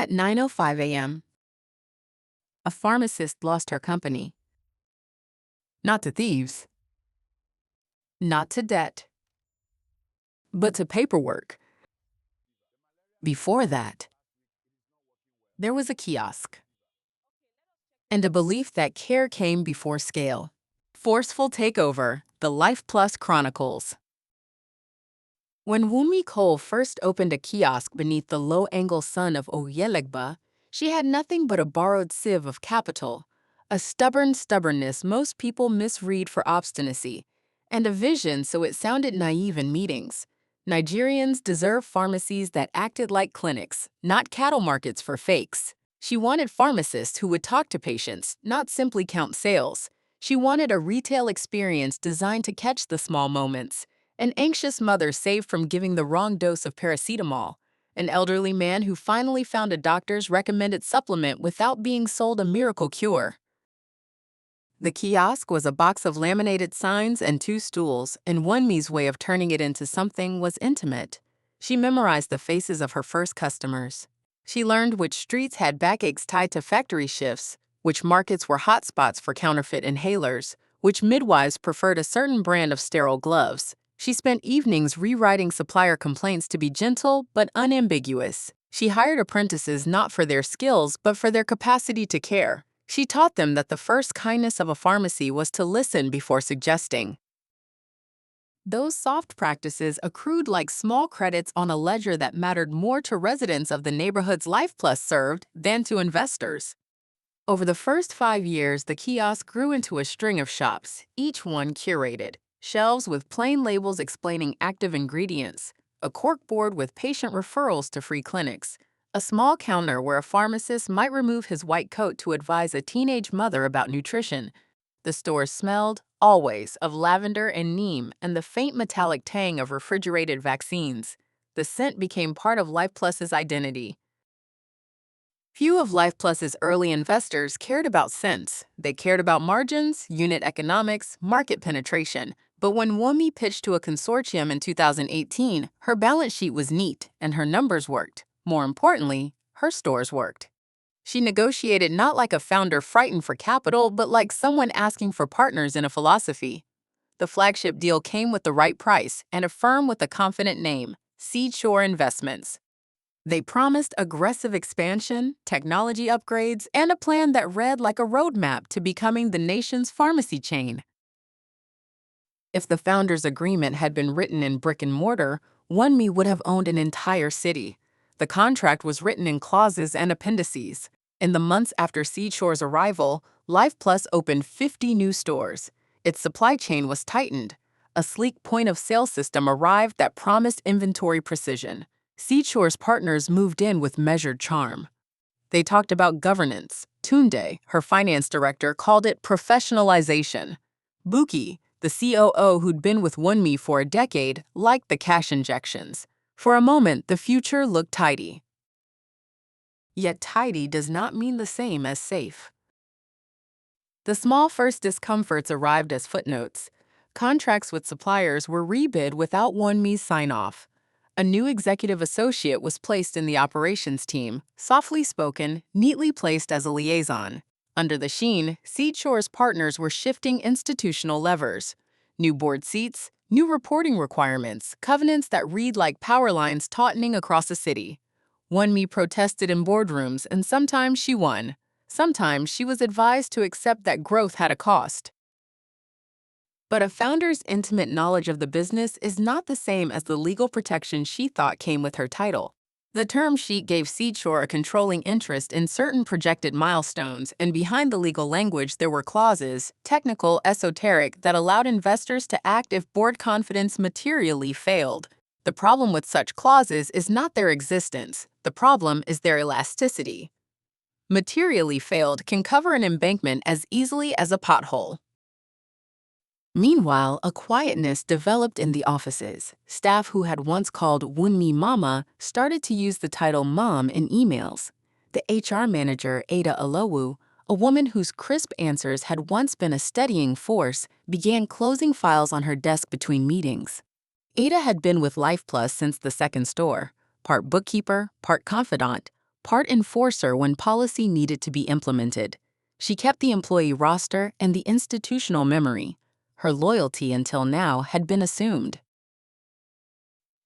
At 9:05 a.m., a pharmacist lost her company. Not to thieves, not to debt, but to paperwork. Before that, there was a kiosk and a belief that care came before scale. Forceful Takeover, the LifePlus Chronicles. When Wunmi Cole first opened a kiosk beneath the low-angle sun of Oyelegba, she had nothing but a borrowed sieve of capital, a stubborn stubbornness most people misread for obstinacy, and a vision so it sounded naive in meetings. Nigerians deserve pharmacies that acted like clinics, not cattle markets for fakes. She wanted pharmacists who would talk to patients, not simply count sales. She wanted a retail experience designed to catch the small moments. An anxious mother saved from giving the wrong dose of paracetamol. An elderly man who finally found a doctor's recommended supplement without being sold a miracle cure. The kiosk was a box of laminated signs and 2 stools, and Wunmi's way of turning it into something was intimate. She memorized the faces of her first customers. She learned which streets had backaches tied to factory shifts, which markets were hotspots for counterfeit inhalers, which midwives preferred a certain brand of sterile gloves. She spent evenings rewriting supplier complaints to be gentle but unambiguous. She hired apprentices not for their skills but for their capacity to care. She taught them that the first kindness of a pharmacy was to listen before suggesting. Those soft practices accrued like small credits on a ledger that mattered more to residents of the neighborhoods LifePlus served than to investors. Over the first 5 years, the kiosk grew into a string of shops, each one curated. Shelves with plain labels explaining active ingredients, a corkboard with patient referrals to free clinics, a small counter where a pharmacist might remove his white coat to advise a teenage mother about nutrition. The store smelled, always, of lavender and neem and the faint metallic tang of refrigerated vaccines. The scent became part of LifePlus's identity. Few of LifePlus's early investors cared about scents. They cared about margins, unit economics, market penetration. But when Wunmi pitched to a consortium in 2018, her balance sheet was neat and her numbers worked. More importantly, her stores worked. She negotiated not like a founder frightened for capital, but like someone asking for partners in a philosophy. The flagship deal came with the right price and a firm with a confident name, Seedshore Investments. They promised aggressive expansion, technology upgrades, and a plan that read like a roadmap to becoming the nation's pharmacy chain. If the founders' agreement had been written in brick and mortar, Wunmi would have owned an entire city. The contract was written in clauses and appendices. In the months after Seedshore's arrival, LifePlus opened 50 new stores. Its supply chain was tightened. A sleek point-of-sale system arrived that promised inventory precision. Seedshore's partners moved in with measured charm. They talked about governance. Tunde, her finance director, called it professionalization. Buki, the COO who'd been with Wunmi for a decade, liked the cash injections. For a moment, the future looked tidy. Yet tidy does not mean the same as safe. The small first discomforts arrived as footnotes. Contracts with suppliers were rebid without Wunmi's sign-off. A new executive associate was placed in the operations team, softly spoken, neatly placed as a liaison. Under the sheen, Seedshore's partners were shifting institutional levers. New board seats, new reporting requirements, covenants that read like power lines tautening across a city. Wunmi protested in boardrooms, and sometimes she won. Sometimes she was advised to accept that growth had a cost. But a founder's intimate knowledge of the business is not the same as the legal protection she thought came with her title. The term sheet gave Seedshore a controlling interest in certain projected milestones, and behind the legal language there were clauses, technical, esoteric, that allowed investors to act if board confidence materially failed. The problem with such clauses is not their existence. The problem is their elasticity. Materially failed can cover an embankment as easily as a pothole. Meanwhile, a quietness developed in the offices. Staff who had once called Wunmi Mama started to use the title Mom in emails. The HR manager, Ada Alowu, a woman whose crisp answers had once been a steadying force, began closing files on her desk between meetings. Ada had been with LifePlus since the second store, part bookkeeper, part confidant, part enforcer when policy needed to be implemented. She kept the employee roster and the institutional memory. Her loyalty until now had been assumed.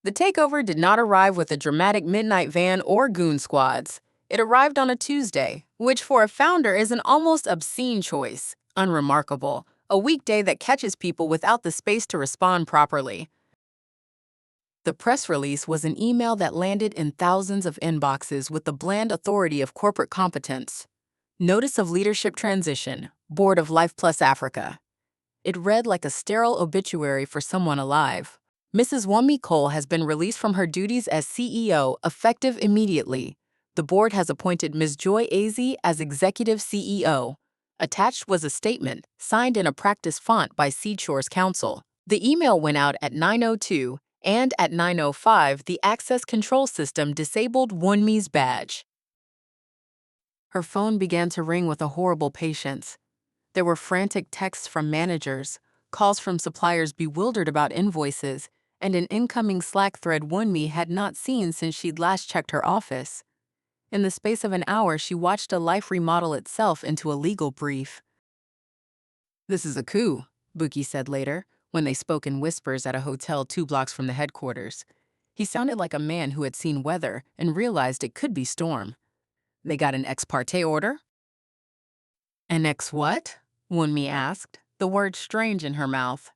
The takeover did not arrive with a dramatic midnight van or goon squads. It arrived on a Tuesday, which for a founder is an almost obscene choice. Unremarkable, a weekday that catches people without the space to respond properly. The press release was an email that landed in thousands of inboxes with the bland authority of corporate competence. Notice of leadership transition, Board of LifePlus Africa. It read like a sterile obituary for someone alive. Mrs. Wunmi Cole has been released from her duties as CEO, effective immediately. The board has appointed Ms. Joy Azy as executive CEO. Attached was a statement, signed in a practice font by Seedshore's counsel. The email went out at 9:02, and at 9:05, the access control system disabled Wunmi's badge. Her phone began to ring with a horrible patience. There were frantic texts from managers, calls from suppliers bewildered about invoices, and an incoming Slack thread Wunmi had not seen since she'd last checked her office. In the space of an hour, she watched a life remodel itself into a legal brief. "This is a coup," Buki said later, when they spoke in whispers at a hotel 2 blocks from the headquarters. He sounded like a man who had seen weather and realized it could be storm. "They got an ex parte order?" "An ex what?" Wunmi asked, the word strange in her mouth.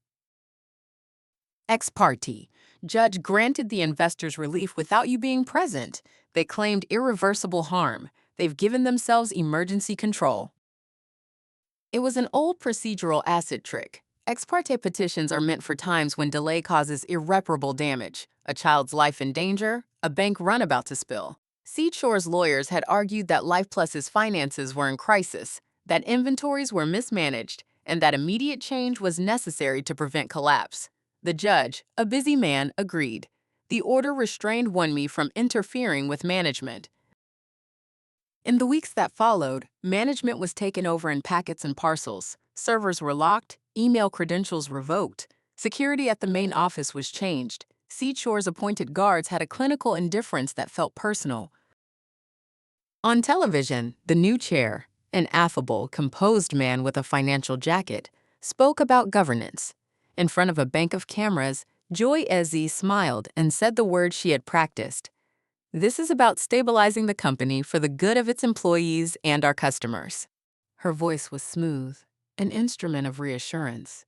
Ex parte. Judge granted the investors relief without you being present. They claimed irreversible harm. They've given themselves emergency control. It was an old procedural acid trick. Ex parte petitions are meant for times when delay causes irreparable damage, a child's life in danger, a bank run about to spill. Seedshore's lawyers had argued that LifePlus's finances were in crisis, that inventories were mismanaged, and that immediate change was necessary to prevent collapse. The judge, a busy man, agreed. The order restrained Wunmi from interfering with management. In the weeks that followed, management was taken over in packets and parcels. Servers were locked, email credentials revoked. Security at the main office was changed. Seedshore's appointed guards had a clinical indifference that felt personal. On television, the new chair, an affable, composed man with a financial jacket, spoke about governance. In front of a bank of cameras, Joy Azy smiled and said the words she had practiced. "This is about stabilizing the company for the good of its employees and our customers." Her voice was smooth, an instrument of reassurance.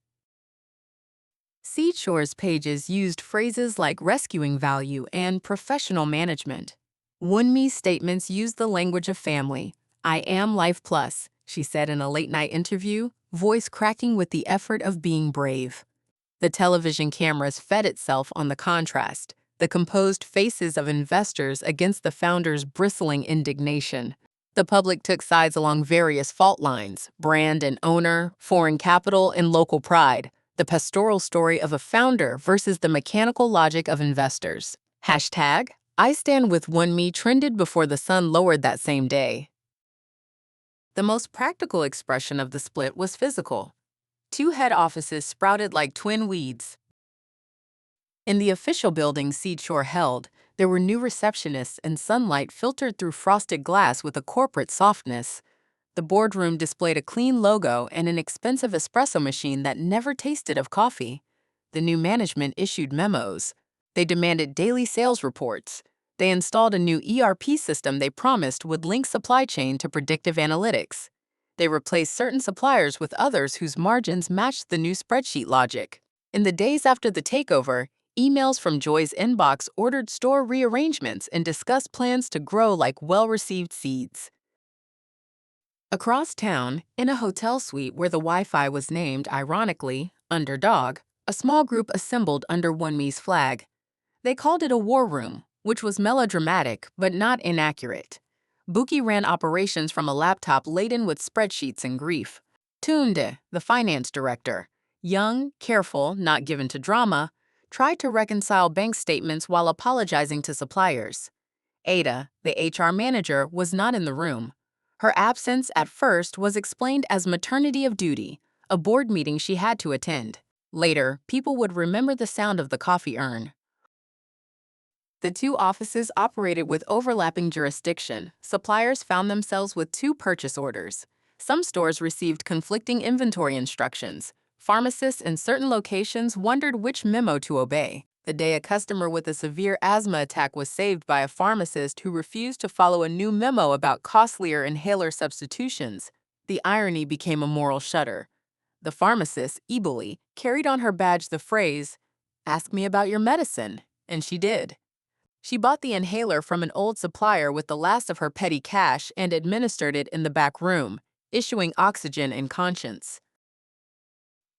Seedshore's pages used phrases like rescuing value and professional management. Wunmi's statements used the language of family. "I am LifePlus," she said in a late-night interview, voice cracking with the effort of being brave. The television cameras fed itself on the contrast, the composed faces of investors against the founder's bristling indignation. The public took sides along various fault lines: brand and owner, foreign capital, and local pride. The pastoral story of a founder versus the mechanical logic of investors. Hashtag, I stand with Wunmi trended before the sun lowered that same day. The most practical expression of the split was physical. 2 head offices sprouted like twin weeds. In the official building Seedshore held, there were new receptionists and sunlight filtered through frosted glass with a corporate softness. The boardroom displayed a clean logo and an expensive espresso machine that never tasted of coffee. The new management issued memos. They demanded daily sales reports. They installed a new ERP system they promised would link supply chain to predictive analytics. They replaced certain suppliers with others whose margins matched the new spreadsheet logic. In the days after the takeover, emails from Joy's inbox ordered store rearrangements and discussed plans to grow like well-received seeds. Across town, in a hotel suite where the Wi-Fi was named, ironically, Underdog, a small group assembled under Wunmi's flag. They called it a war room, which was melodramatic but not inaccurate. Buki ran operations from a laptop laden with spreadsheets and grief. Tunde, the finance director, young, careful, not given to drama, tried to reconcile bank statements while apologizing to suppliers. Ada, the HR manager, was not in the room. Her absence at first was explained as maternity of duty, a board meeting she had to attend. Later, people would remember the sound of the coffee urn. The two offices operated with overlapping jurisdiction. Suppliers found themselves with two purchase orders. Some stores received conflicting inventory instructions. Pharmacists in certain locations wondered which memo to obey. The day a customer with a severe asthma attack was saved by a pharmacist who refused to follow a new memo about costlier inhaler substitutions, the irony became a moral shudder. The pharmacist, Eboli, carried on her badge the phrase, "Ask me about your medicine," and she did. She bought the inhaler from an old supplier with the last of her petty cash and administered it in the back room, issuing oxygen in conscience.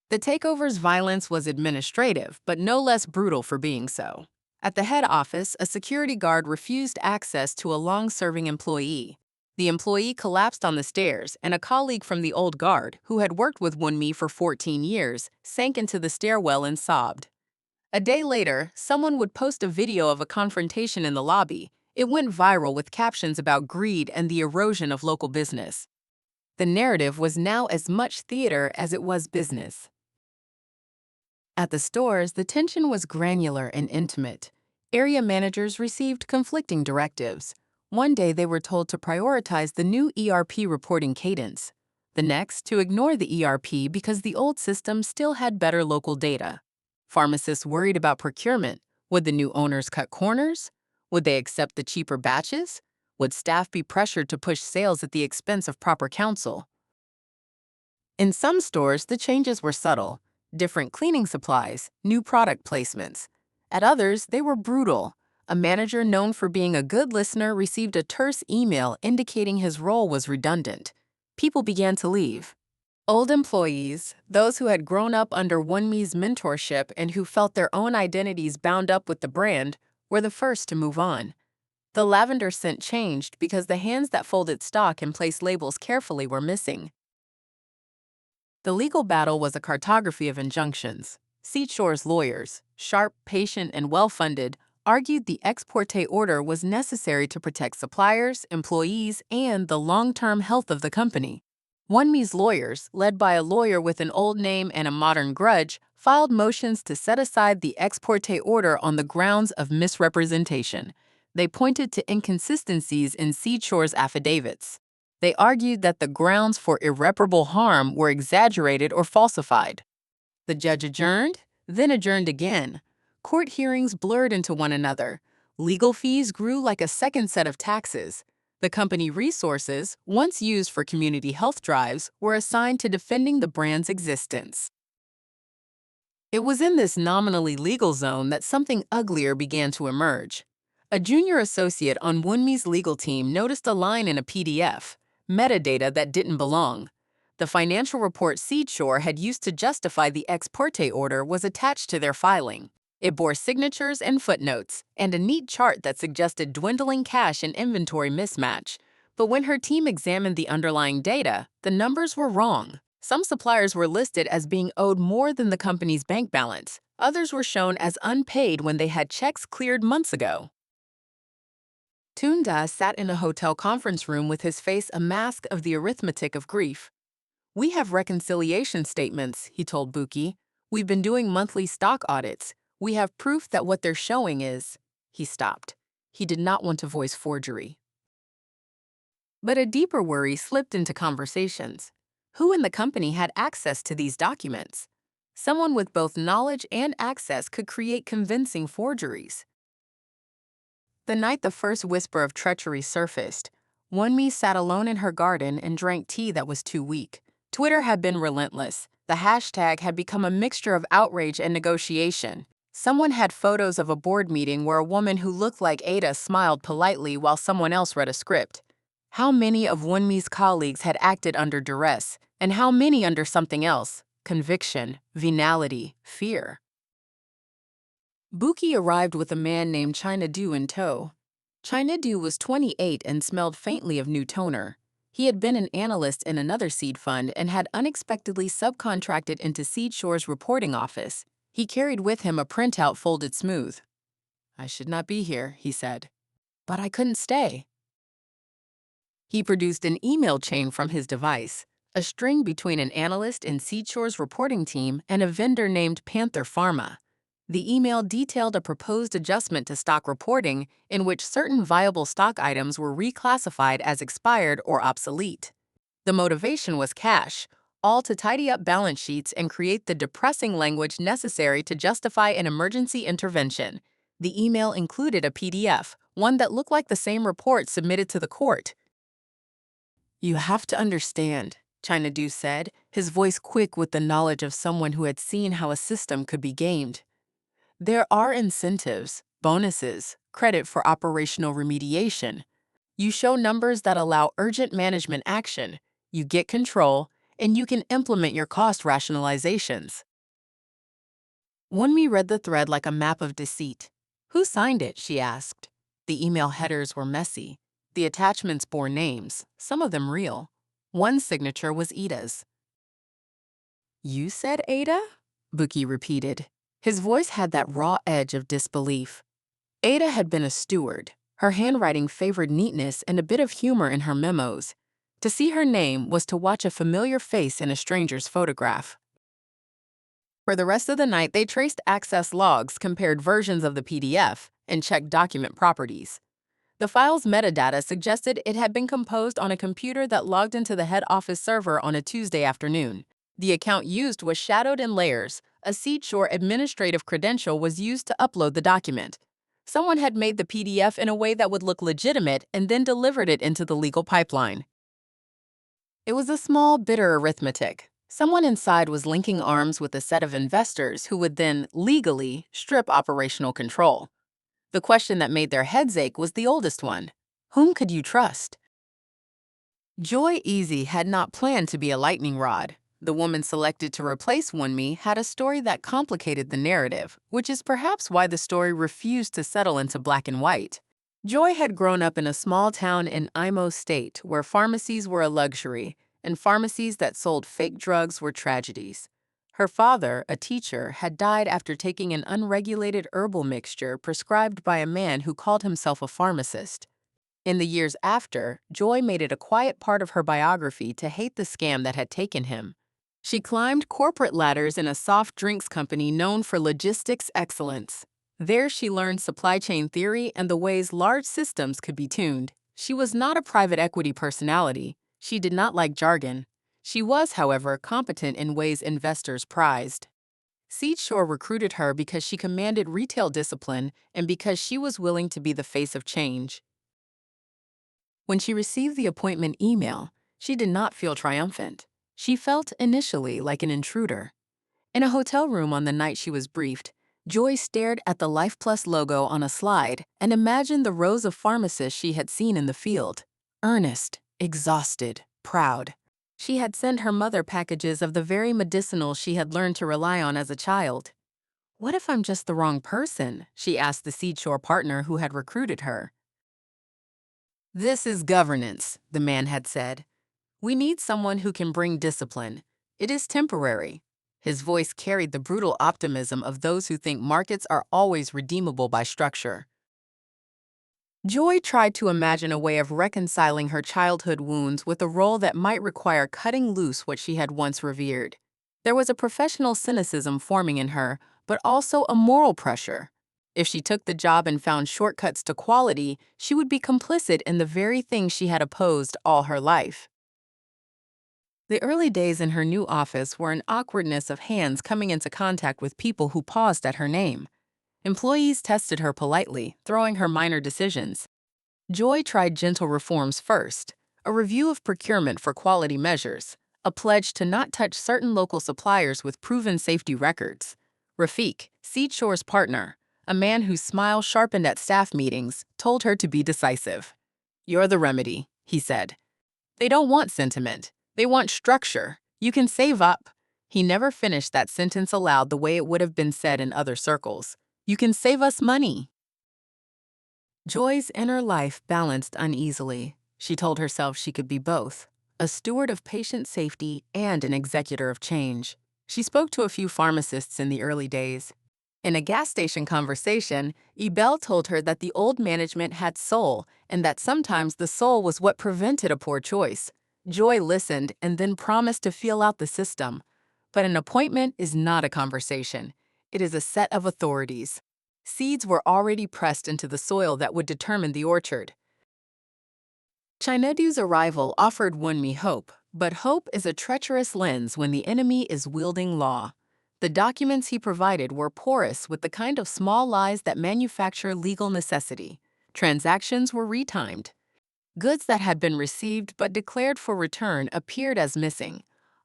The takeover's violence was administrative, but no less brutal for being so. At the head office, a security guard refused access to a long-serving employee. The employee collapsed on the stairs, and a colleague from the old guard, who had worked with Wunmi for 14 years, sank into the stairwell and sobbed. A day later, someone would post a video of a confrontation in the lobby. It went viral with captions about greed and the erosion of local business. The narrative was now as much theater as it was business. At the stores, the tension was granular and intimate. Area managers received conflicting directives. One day they were told to prioritize the new ERP reporting cadence. The next, to ignore the ERP because the old system still had better local data. Pharmacists worried about procurement. Would the new owners cut corners? Would they accept the cheaper batches? Would staff be pressured to push sales at the expense of proper counsel? In some stores, the changes were subtle. Different cleaning supplies, new product placements. At others, they were brutal. A manager known for being a good listener received a terse email indicating his role was redundant. People began to leave. Old employees, those who had grown up under Wunmi's mentorship and who felt their own identities bound up with the brand, were the first to move on. The lavender scent changed because the hands that folded stock and placed labels carefully were missing. The legal battle was a cartography of injunctions. Seedshore's lawyers, sharp, patient, and well-funded, argued the ex parte order was necessary to protect suppliers, employees, and the long-term health of the company. Wunmi's lawyers, led by a lawyer with an old name and a modern grudge, filed motions to set aside the ex parte order on the grounds of misrepresentation. They pointed to inconsistencies in Seedshore's affidavits. They argued that the grounds for irreparable harm were exaggerated or falsified. The judge adjourned, then adjourned again. Court hearings blurred into one another. Legal fees grew like a second set of taxes. The company resources, once used for community health drives, were assigned to defending the brand's existence. It was in this nominally legal zone that something uglier began to emerge. A junior associate on Wunmi's legal team noticed a line in a PDF, metadata that didn't belong. The financial report Seedshore had used to justify the ex parte order was attached to their filing. It bore signatures and footnotes, and a neat chart that suggested dwindling cash and inventory mismatch. But when her team examined the underlying data, the numbers were wrong. Some suppliers were listed as being owed more than the company's bank balance. Others were shown as unpaid when they had checks cleared months ago. Tunda sat in a hotel conference room with his face a mask of the arithmetic of grief. "We have reconciliation statements," he told Buki. "We've been doing monthly stock audits. We have proof that what they're showing is—" He stopped. He did not want to voice forgery. But a deeper worry slipped into conversations. Who in the company had access to these documents? Someone with both knowledge and access could create convincing forgeries. The night the first whisper of treachery surfaced, Wunmi sat alone in her garden and drank tea that was too weak. Twitter had been relentless. The hashtag had become a mixture of outrage and negotiation. Someone had photos of a board meeting where a woman who looked like Ada smiled politely while someone else read a script. How many of Wunmi's colleagues had acted under duress, and how many under something else? Conviction, venality, fear. Buki arrived with a man named China Du in tow. China Du was 28 and smelled faintly of new toner. He had been an analyst in another seed fund and had unexpectedly subcontracted into Seedshore's reporting office. He carried with him a printout folded smooth. "I should not be here," he said. "But I couldn't stay." He produced an email chain from his device, a string between an analyst in Seedshore's reporting team and a vendor named Panther Pharma. The email detailed a proposed adjustment to stock reporting in which certain viable stock items were reclassified as expired or obsolete. The motivation was cash, all to tidy up balance sheets and create the depressing language necessary to justify an emergency intervention. The email included a PDF, one that looked like the same report submitted to the court. "You have to understand," China Du said, his voice quick with the knowledge of someone who had seen how a system could be gamed. "There are incentives, bonuses, credit for operational remediation. You show numbers that allow urgent management action, you get control, and you can implement your cost rationalizations." Wunmi read the thread like a map of deceit. "Who signed it?" she asked. The email headers were messy. The attachments bore names, some of them real. One signature was Ida's. "You said Ada?" Buki repeated. His voice had that raw edge of disbelief. Ada had been a steward. Her handwriting favored neatness and a bit of humor in her memos. To see her name was to watch a familiar face in a stranger's photograph. For the rest of the night, they traced access logs, compared versions of the PDF, and checked document properties. The file's metadata suggested it had been composed on a computer that logged into the head office server on a Tuesday afternoon. The account used was shadowed in layers. A Seedshore administrative credential was used to upload the document. Someone had made the PDF in a way that would look legitimate and then delivered it into the legal pipeline. It was a small, bitter arithmetic. Someone inside was linking arms with a set of investors who would then, legally, strip operational control. The question that made their heads ache was the oldest one. Whom could you trust? Joy Easy had not planned to be a lightning rod. The woman selected to replace Wunmi had a story that complicated the narrative, which is perhaps why the story refused to settle into black and white. Joy had grown up in a small town in Imo State where pharmacies were a luxury and pharmacies that sold fake drugs were tragedies. Her father, a teacher, had died after taking an unregulated herbal mixture prescribed by a man who called himself a pharmacist. In the years after, Joy made it a quiet part of her biography to hate the scam that had taken him. She climbed corporate ladders in a soft drinks company known for logistics excellence. There she learned supply chain theory and the ways large systems could be tuned. She was not a private equity personality. She did not like jargon. She was, however, competent in ways investors prized. Seedshore recruited her because she commanded retail discipline and because she was willing to be the face of change. When she received the appointment email, she did not feel triumphant. She felt initially like an intruder. In a hotel room on the night she was briefed, Joy stared at the LifePlus logo on a slide and imagined the rows of pharmacists she had seen in the field. Earnest, exhausted, proud. She had sent her mother packages of the very medicinal she had learned to rely on as a child. "What if I'm just the wrong person?" she asked the Seedshore partner who had recruited her. "This is governance," the man had said. "We need someone who can bring discipline. It is temporary." His voice carried the brutal optimism of those who think markets are always redeemable by structure. Joy tried to imagine a way of reconciling her childhood wounds with a role that might require cutting loose what she had once revered. There was a professional cynicism forming in her, but also a moral pressure. If she took the job and found shortcuts to quality, she would be complicit in the very thing she had opposed all her life. The early days in her new office were an awkwardness of hands coming into contact with people who paused at her name. Employees tested her politely, throwing her minor decisions. Joy tried gentle reforms first, a review of procurement for quality measures, a pledge to not touch certain local suppliers with proven safety records. Rafiq, Seedshore's partner, a man whose smile sharpened at staff meetings, told her to be decisive. "You're the remedy," he said. "They don't want sentiment. They want structure. You can save up." He never finished that sentence aloud the way it would have been said in other circles. "You can save us money." Joy's inner life balanced uneasily. She told herself she could be both, a steward of patient safety and an executor of change. She spoke to a few pharmacists in the early days. In a gas station conversation, Ebel told her that the old management had soul and that sometimes the soul was what prevented a poor choice. Joy listened and then promised to feel out the system. But an appointment is not a conversation. It is a set of authorities. Seeds were already pressed into the soil that would determine the orchard. Chinedu's arrival offered Wunmi hope, but hope is a treacherous lens when the enemy is wielding law. The documents he provided were porous with the kind of small lies that manufacture legal necessity. Transactions were retimed. Goods that had been received but declared for return appeared as missing.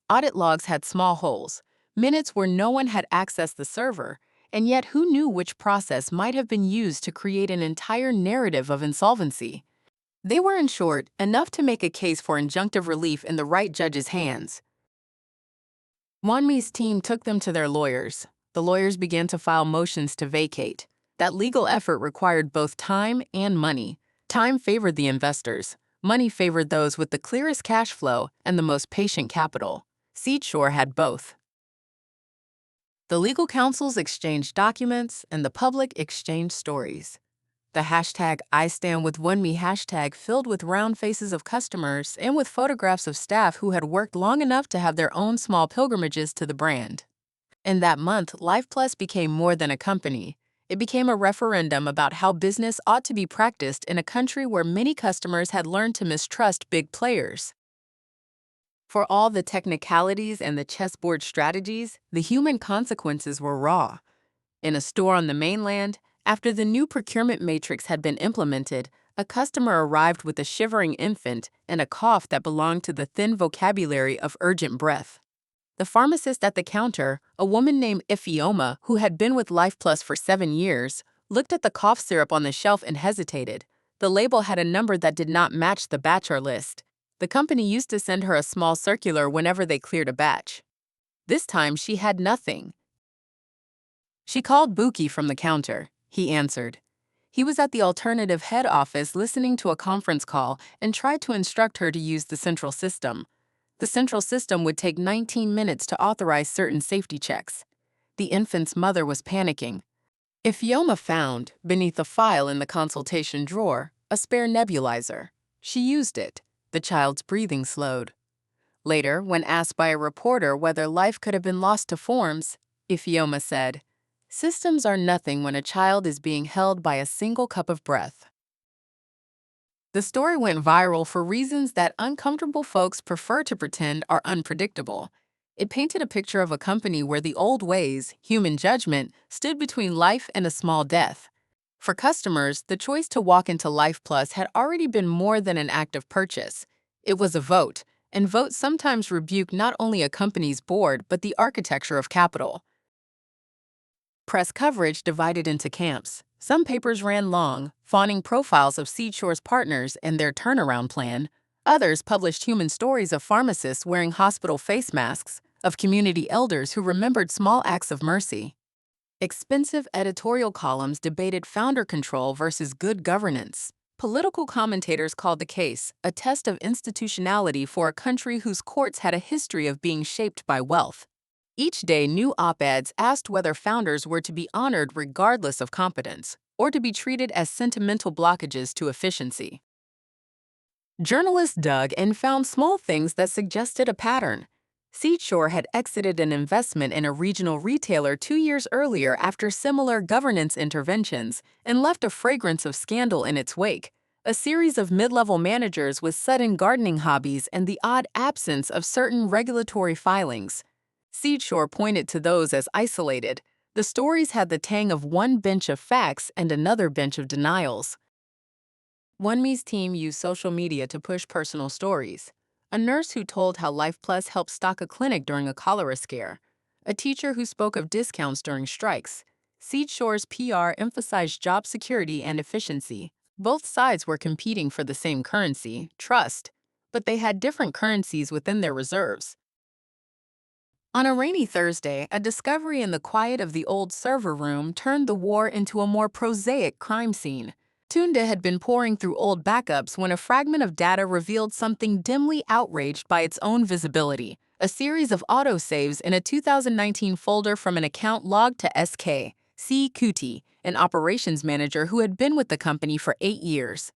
Audit logs had small holes, minutes where no one had accessed the server, and yet who knew which process might have been used to create an entire narrative of insolvency? They were, in short, enough to make a case for injunctive relief in the right judge's hands. Wunmi's team took them to their lawyers. The lawyers began to file motions to vacate. That legal effort required both time and money. Time favored the investors. Money favored those with the clearest cash flow and the most patient capital. Seedshore had both. The legal counsels exchanged documents, and the public exchanged stories. The hashtag #IStandWithWunmi hashtag filled with round faces of customers and with photographs of staff who had worked long enough to have their own small pilgrimages to the brand. In that month, LifePlus became more than a company. It became a referendum about how business ought to be practiced in a country where many customers had learned to mistrust big players. For all the technicalities and the chessboard strategies, the human consequences were raw. In a store on the mainland, after the new procurement matrix had been implemented, a customer arrived with a shivering infant and a cough that belonged to the thin vocabulary of urgent breath. The pharmacist at the counter, a woman named Ifeoma who had been with LifePlus for 7 years, looked at the cough syrup on the shelf and hesitated. The label had a number that did not match the batcher list. The company used to send her a small circular whenever they cleared a batch. This time she had nothing. She called Buki from the counter. He answered. He was at the alternative head office listening to a conference call and tried to instruct her to use the central system. The central system would take 19 minutes to authorize certain safety checks. The infant's mother was panicking. Ifeoma found, beneath a file in the consultation drawer, a spare nebulizer. She used it. The child's breathing slowed. Later, when asked by a reporter whether life could have been lost to forms, Ifeoma said, "Systems are nothing when a child is being held by a single cup of breath." The story went viral for reasons that uncomfortable folks prefer to pretend are unpredictable. It painted a picture of a company where the old ways, human judgment, stood between life and a small death. For customers, the choice to walk into LifePlus had already been more than an act of purchase. It was a vote, and votes sometimes rebuke not only a company's board but the architecture of capital. Press coverage divided into camps. Some papers ran long, fawning profiles of Seedshore's partners and their turnaround plan. Others published human stories of pharmacists wearing hospital face masks, of community elders who remembered small acts of mercy. Expensive editorial columns debated founder control versus good governance. Political commentators called the case a test of institutionality for a country whose courts had a history of being shaped by wealth. Each day, new op-eds asked whether founders were to be honored regardless of competence, or to be treated as sentimental blockages to efficiency. Journalists dug and found small things that suggested a pattern. Seedshore had exited an investment in a regional retailer 2 years earlier after similar governance interventions and left a fragrance of scandal in its wake. A series of mid-level managers with sudden gardening hobbies and the odd absence of certain regulatory filings. Seedshore pointed to those as isolated. The stories had the tang of one bench of facts and another bench of denials. Wunmi's team used social media to push personal stories. A nurse who told how LifePlus helped stock a clinic during a cholera scare. A teacher who spoke of discounts during strikes. Seedshore's PR emphasized job security and efficiency. Both sides were competing for the same currency, trust, but they had different currencies within their reserves. On a rainy Thursday, a discovery in the quiet of the old server room turned the war into a more prosaic crime scene. Tunde had been poring through old backups when a fragment of data revealed something dimly outraged by its own visibility. A series of autosaves in a 2019 folder from an account logged to SK, C. Kuti, an operations manager who had been with the company for 8 years.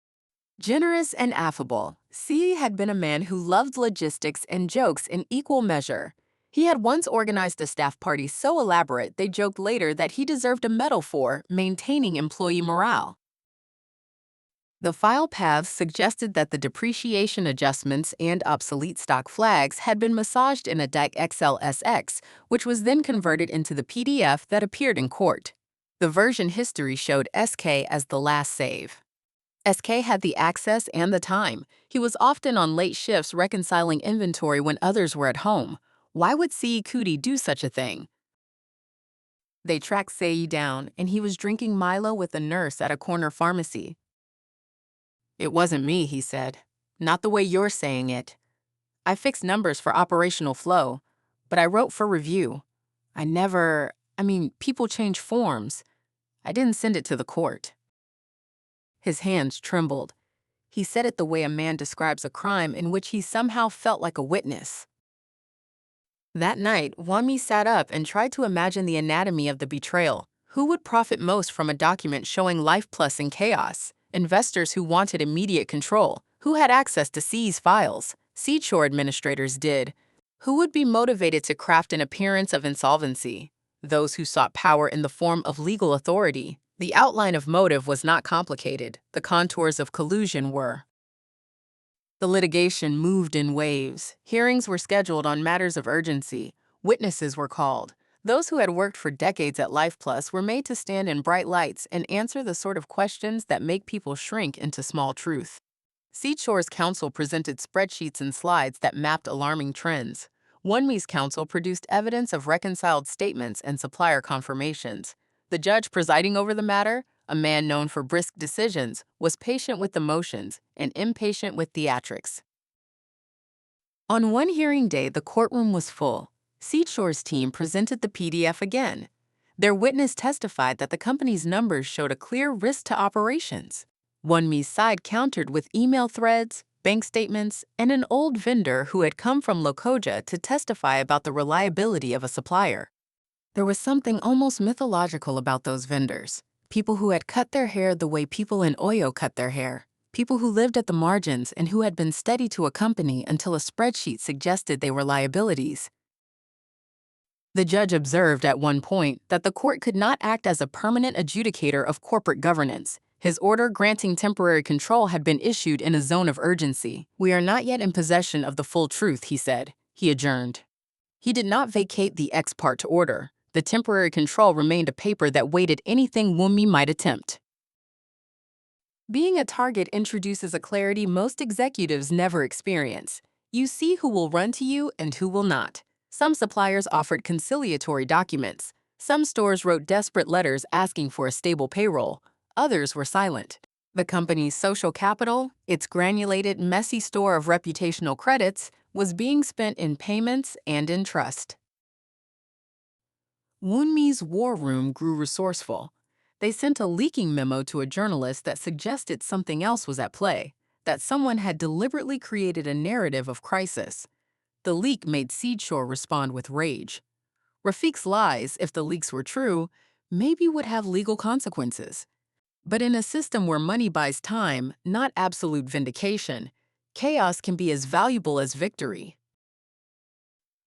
Generous and affable, C had been a man who loved logistics and jokes in equal measure. He had once organized a staff party so elaborate they joked later that he deserved a medal for maintaining employee morale. The file paths suggested that the depreciation adjustments and obsolete stock flags had been massaged in a DAC XLSX, which was then converted into the PDF that appeared in court. The version history showed SK as the last save. SK had the access and the time. He was often on late shifts reconciling inventory when others were at home. Why would C. Cootie do such a thing? They tracked Sei down, and he was drinking Milo with a nurse at a corner pharmacy. "It wasn't me," he said. "Not the way you're saying it. I fixed numbers for operational flow, but I wrote for review. People change forms. I didn't send it to the court." His hands trembled. He said it the way a man describes a crime in which he somehow felt like a witness. That night, Wunmi sat up and tried to imagine the anatomy of the betrayal. Who would profit most from a document showing LifePlus in chaos? Investors who wanted immediate control. Who had access to C's files? Seedshore administrators did. Who would be motivated to craft an appearance of insolvency? Those who sought power in the form of legal authority. The outline of motive was not complicated. The contours of collusion were. The litigation moved in waves. Hearings were scheduled on matters of urgency. Witnesses were called. Those who had worked for decades at LifePlus were made to stand in bright lights and answer the sort of questions that make people shrink into small truth. Seedshore's counsel presented spreadsheets and slides that mapped alarming trends. Wunmi's counsel produced evidence of reconciled statements and supplier confirmations. The judge presiding over the matter, a man known for brisk decisions, was patient with emotions and impatient with theatrics. On one hearing day, the courtroom was full. Seedshore's team presented the PDF again. Their witness testified that the company's numbers showed a clear risk to operations. Wunmi's side countered with email threads, bank statements, and an old vendor who had come from Lokoja to testify about the reliability of a supplier. There was something almost mythological about those vendors. People who had cut their hair the way people in Oyo cut their hair. People who lived at the margins and who had been steady to a company until a spreadsheet suggested they were liabilities. The judge observed at one point that the court could not act as a permanent adjudicator of corporate governance. His order granting temporary control had been issued in a zone of urgency. "We are not yet in possession of the full truth," he said. He adjourned. He did not vacate the ex parte order. The temporary control remained a paper that weighted anything Wunmi might attempt. Being a target introduces a clarity most executives never experience. You see who will run to you and who will not. Some suppliers offered conciliatory documents. Some stores wrote desperate letters asking for a stable payroll. Others were silent. The company's social capital, its granulated, messy store of reputational credits, was being spent in payments and in trust. Wunmi's war room grew resourceful. They sent a leaking memo to a journalist that suggested something else was at play, that someone had deliberately created a narrative of crisis. The leak made Seedshore respond with rage. Rafiq's lies, if the leaks were true, maybe would have legal consequences. But in a system where money buys time, not absolute vindication, chaos can be as valuable as victory.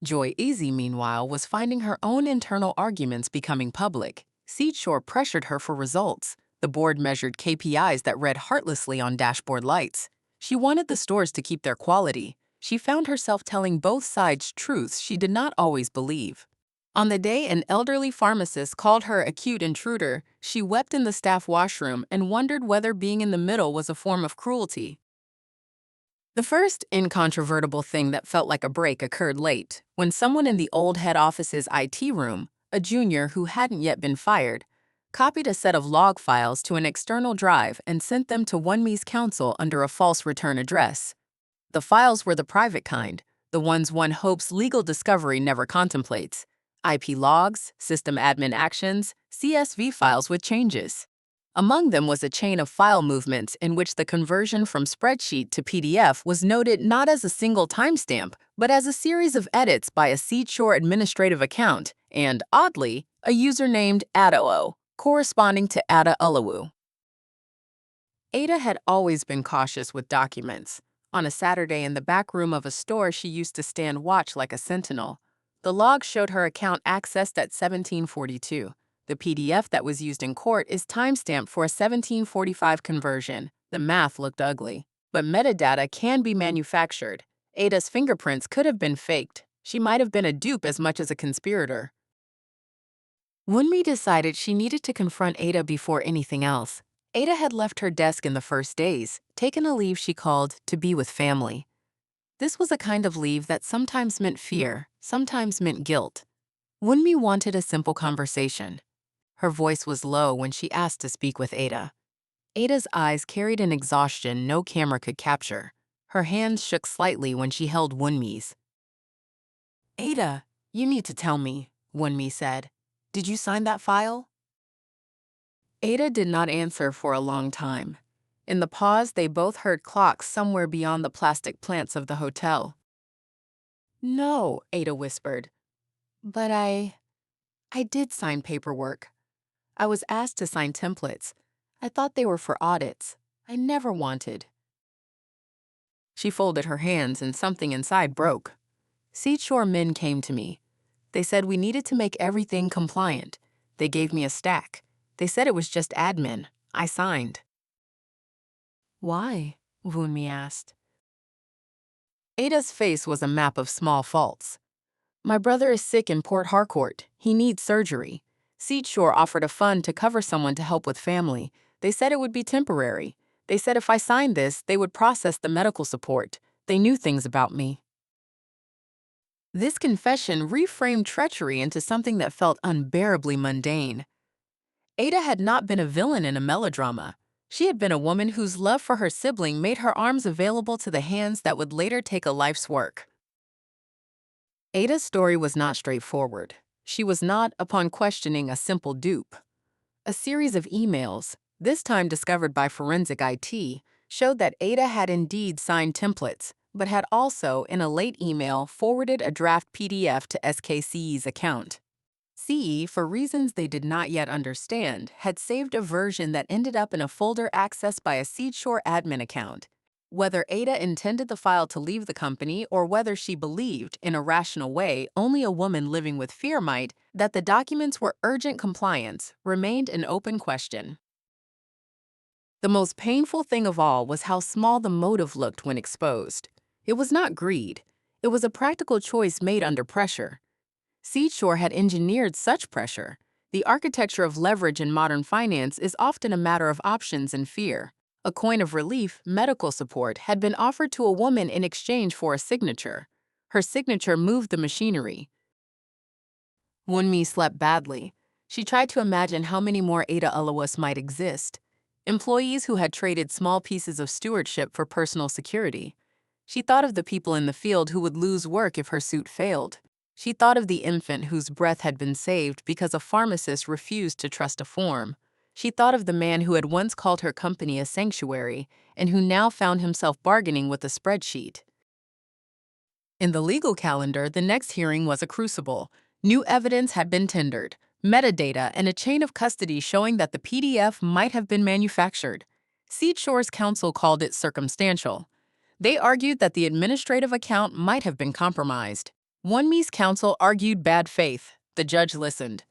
Joy Easy, meanwhile, was finding her own internal arguments becoming public. Seedshore pressured her for results. The board measured KPIs that read heartlessly on dashboard lights. She wanted the stores to keep their quality. She found herself telling both sides truths she did not always believe. On the day an elderly pharmacist called her a cute intruder, she wept in the staff washroom and wondered whether being in the middle was a form of cruelty. The first incontrovertible thing that felt like a break occurred late, when someone in the old head office's IT room, a junior who hadn't yet been fired, copied a set of log files to an external drive and sent them to Wunmi's counsel under a false return address. The files were the private kind, the ones one hopes legal discovery never contemplates. IP logs, system admin actions, CSV files with changes. Among them was a chain of file movements in which the conversion from spreadsheet to PDF was noted not as a single timestamp, but as a series of edits by a Seedshore administrative account and, oddly, a user named Adao, corresponding to Ada Ulawu. Ada had always been cautious with documents. On a Saturday in the back room of a store, she used to stand watch like a sentinel. The log showed her account accessed at 1742. The PDF that was used in court is timestamped for a 1745 conversion. The math looked ugly. But metadata can be manufactured. Ada's fingerprints could have been faked. She might have been a dupe as much as a conspirator. Wunmi decided she needed to confront Ada before anything else. Ada had left her desk in the first days, taken a leave she called to be with family. This was a kind of leave that sometimes meant fear, sometimes meant guilt. Wunmi wanted a simple conversation. Her voice was low when she asked to speak with Ada. Ada's eyes carried an exhaustion no camera could capture. Her hands shook slightly when she held Wunmi's. "Ada, you need to tell me," Wunmi said. "Did you sign that file?" Ada did not answer for a long time. In the pause, they both heard clocks somewhere beyond the plastic plants of the hotel. "No," Ada whispered. "But I did sign paperwork. I was asked to sign templates. I thought they were for audits. I never wanted." She folded her hands and something inside broke. "Seedshore men came to me. They said we needed to make everything compliant. They gave me a stack. They said it was just admin. I signed." "Why?" Wunmi asked. Ada's face was a map of small faults. "My brother is sick in Port Harcourt. He needs surgery. Seedshore offered a fund to cover someone to help with family. They said it would be temporary. They said if I signed this, they would process the medical support. They knew things about me." This confession reframed treachery into something that felt unbearably mundane. Ada had not been a villain in a melodrama. She had been a woman whose love for her sibling made her arms available to the hands that would later take a life's work. Ada's story was not straightforward. She was not, upon questioning, a simple dupe. A series of emails, this time discovered by forensic IT, showed that Ada had indeed signed templates, but had also, in a late email, forwarded a draft PDF to SKCE's account. CE, for reasons they did not yet understand, had saved a version that ended up in a folder accessed by a Seedshore admin account. Whether Ada intended the file to leave the company or whether she believed, in a rational way only a woman living with fear might, that the documents were urgent compliance remained an open question. The most painful thing of all was how small the motive looked when exposed. It was not greed. It was a practical choice made under pressure. Seedshore had engineered such pressure. The architecture of leverage in modern finance is often a matter of options and fear. A coin of relief, medical support, had been offered to a woman in exchange for a signature. Her signature moved the machinery. Wunmi slept badly. She tried to imagine how many more Ada Uluwas might exist. Employees who had traded small pieces of stewardship for personal security. She thought of the people in the field who would lose work if her suit failed. She thought of the infant whose breath had been saved because a pharmacist refused to trust a form. She thought of the man who had once called her company a sanctuary and who now found himself bargaining with a spreadsheet. In the legal calendar, the next hearing was a crucible. New evidence had been tendered, metadata and a chain of custody showing that the PDF might have been manufactured. Seedshore's counsel called it circumstantial. They argued that the administrative account might have been compromised. Wunmi's counsel argued bad faith. The judge listened.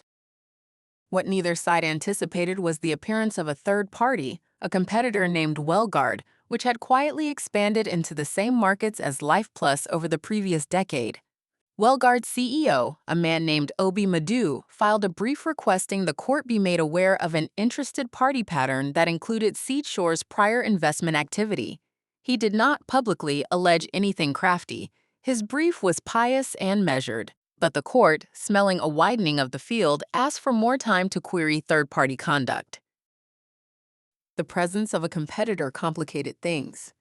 What neither side anticipated was the appearance of a third party, a competitor named Wellguard, which had quietly expanded into the same markets as LifePlus over the previous decade. Wellguard's CEO, a man named Obi Madu, filed a brief requesting the court be made aware of an interested party pattern that included Seedshore's prior investment activity. He did not publicly allege anything crafty. His brief was pious and measured, but the court, smelling a widening of the field, asked for more time to query third-party conduct. The presence of a competitor complicated things.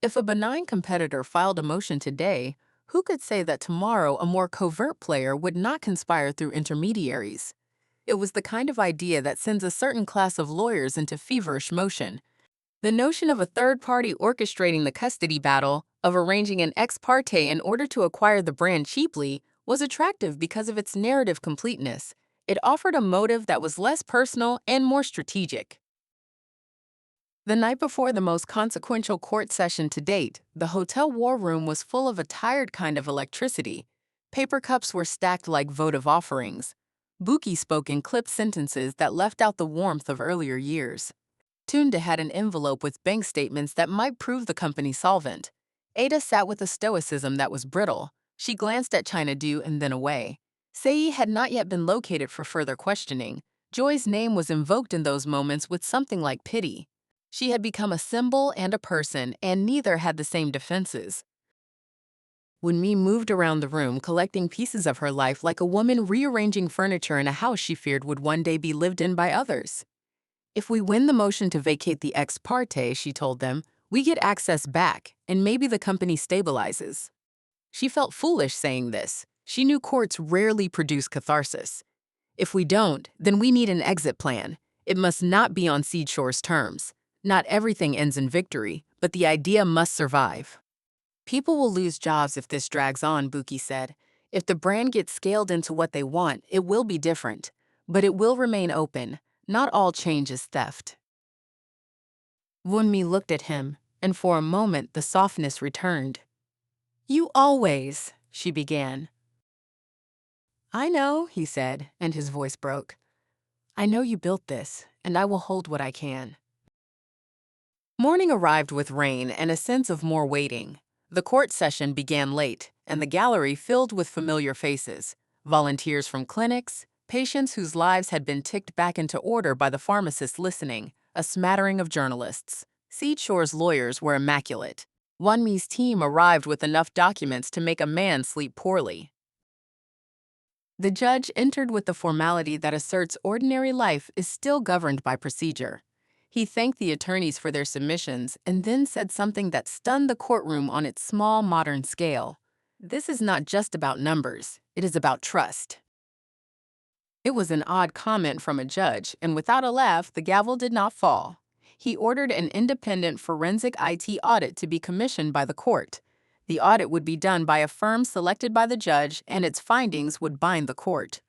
If a benign competitor filed a motion today, who could say that tomorrow a more covert player would not conspire through intermediaries? It was the kind of idea that sends a certain class of lawyers into feverish motion. The notion of a third party orchestrating the custody battle, of arranging an ex parte in order to acquire the brand cheaply, was attractive because of its narrative completeness. It offered a motive that was less personal and more strategic. The night before the most consequential court session to date, the hotel war room was full of a tired kind of electricity. Paper cups were stacked like votive offerings. Buki spoke in clipped sentences that left out the warmth of earlier years. Tunde had an envelope with bank statements that might prove the company solvent. Ada sat with a stoicism that was brittle. She glanced at China-Du and then away. Sei had not yet been located for further questioning. Joy's name was invoked in those moments with something like pity. She had become a symbol and a person, and neither had the same defenses. Wunmi moved around the room, collecting pieces of her life like a woman rearranging furniture in a house she feared would one day be lived in by others. If we win the motion to vacate the ex parte, she told them, we get access back, and maybe the company stabilizes. She felt foolish saying this. She knew courts rarely produce catharsis. If we don't, then we need an exit plan. It must not be on Seedshore's terms. Not everything ends in victory, but the idea must survive. People will lose jobs if this drags on, Buki said. If the brand gets scaled into what they want, it will be different. But it will remain open. Not all change is theft. Wunmi looked at him, and for a moment the softness returned. You always, she began. I know, he said, and his voice broke. I know you built this, and I will hold what I can. Morning arrived with rain and a sense of more waiting. The court session began late, and the gallery filled with familiar faces, volunteers from clinics, patients whose lives had been ticked back into order by the pharmacist listening, a smattering of journalists. Seedshore's lawyers were immaculate. Wunmi's team arrived with enough documents to make a man sleep poorly. The judge entered with the formality that asserts ordinary life is still governed by procedure. He thanked the attorneys for their submissions and then said something that stunned the courtroom on its small, modern scale. This is not just about numbers, it is about trust. It was an odd comment from a judge, and without a laugh, the gavel did not fall. He ordered an independent forensic IT audit to be commissioned by the court. The audit would be done by a firm selected by the judge, and its findings would bind the court.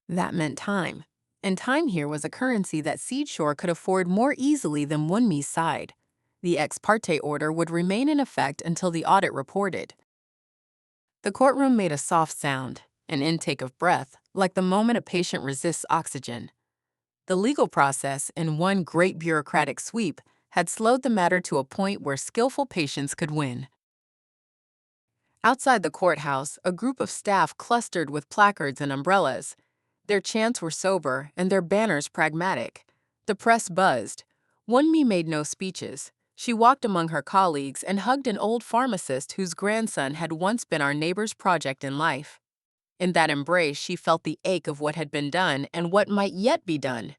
That meant time. And time here was a currency that Seedshore could afford more easily than Wunmi's side. The ex parte order would remain in effect until the audit reported. The courtroom made a soft sound, an intake of breath, like the moment a patient resists oxygen. The legal process, in one great bureaucratic sweep, had slowed the matter to a point where skillful patience could win. Outside the courthouse, a group of staff clustered with placards and umbrellas. Their chants were sober and their banners pragmatic. The press buzzed. Wunmi made no speeches. She walked among her colleagues and hugged an old pharmacist whose grandson had once been our neighbor's project in life. In that embrace, she felt the ache of what had been done and what might yet be done.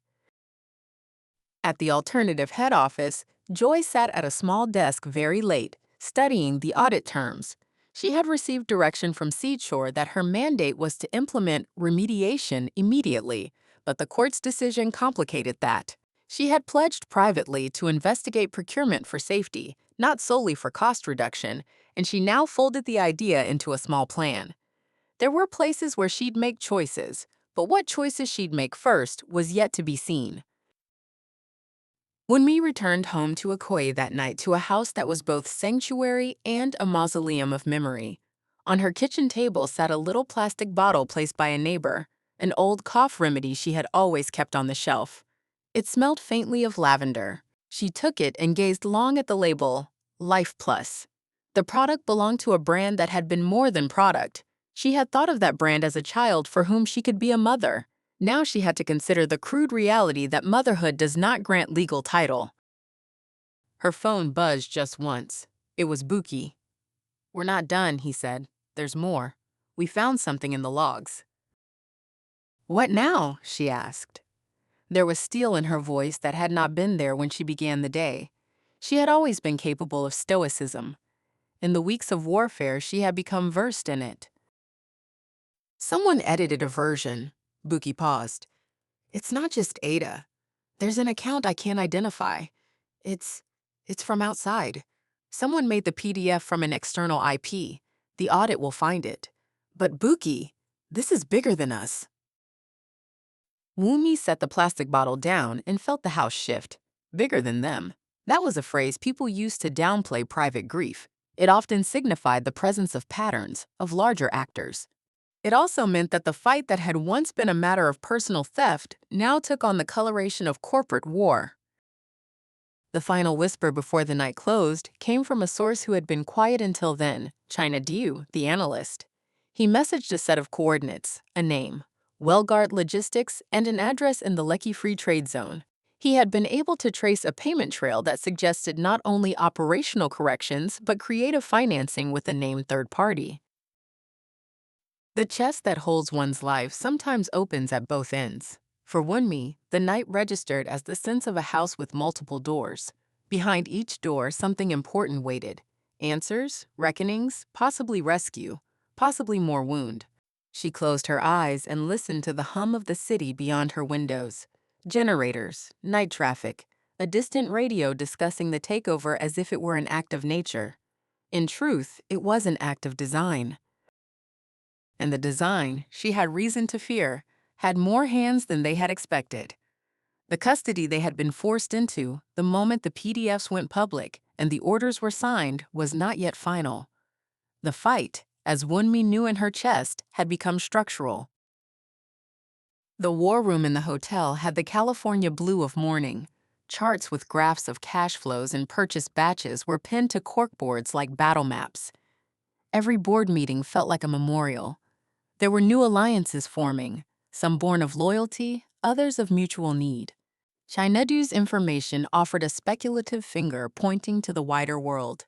At the alternative head office, Joy sat at a small desk very late, studying the audit terms. She had received direction from Seedshore that her mandate was to implement remediation immediately, but the court's decision complicated that. She had pledged privately to investigate procurement for safety, not solely for cost reduction, and she now folded the idea into a small plan. There were places where she'd make choices, but what choices she'd make first was yet to be seen. Wunmi returned home to Akoi that night to a house that was both sanctuary and a mausoleum of memory. On her kitchen table sat a little plastic bottle placed by a neighbor, an old cough remedy she had always kept on the shelf. It smelled faintly of lavender. She took it and gazed long at the label, LifePlus. The product belonged to a brand that had been more than product. She had thought of that brand as a child for whom she could be a mother. Now she had to consider the crude reality that motherhood does not grant legal title. Her phone buzzed just once. It was Buki. We're not done, he said. There's more. We found something in the logs. What now? She asked. There was steel in her voice that had not been there when she began the day. She had always been capable of stoicism. In the weeks of warfare, she had become versed in it. Someone edited a version. Buki paused. It's not just Ada. There's an account I can't identify. It's from outside. Someone made the PDF from an external IP. The audit will find it. But Buki, this is bigger than us. Wunmi set the plastic bottle down and felt the house shift. Bigger than them. That was a phrase people used to downplay private grief. It often signified the presence of patterns, of larger actors. It also meant that the fight that had once been a matter of personal theft now took on the coloration of corporate war. The final whisper before the night closed came from a source who had been quiet until then, China Diu, the analyst. He messaged a set of coordinates, a name, Wellguard Logistics, and an address in the Lekki Free Trade Zone. He had been able to trace a payment trail that suggested not only operational corrections but creative financing with a named third party. The chest that holds one's life sometimes opens at both ends. For Wunmi, the night registered as the sense of a house with multiple doors. Behind each door, something important waited. Answers, reckonings, possibly rescue, possibly more wound. She closed her eyes and listened to the hum of the city beyond her windows. Generators, night traffic, a distant radio discussing the takeover as if it were an act of nature. In truth, it was an act of design. And the design, she had reason to fear, had more hands than they had expected. The custody they had been forced into, the moment the PDFs went public and the orders were signed, was not yet final. The fight, as Wunmi knew in her chest, had become structural. The war room in the hotel had the California blue of mourning. Charts with graphs of cash flows and purchase batches were pinned to corkboards like battle maps. Every board meeting felt like a memorial. There were new alliances forming, some born of loyalty, others of mutual need. Chinedu's information offered a speculative finger pointing to the wider world.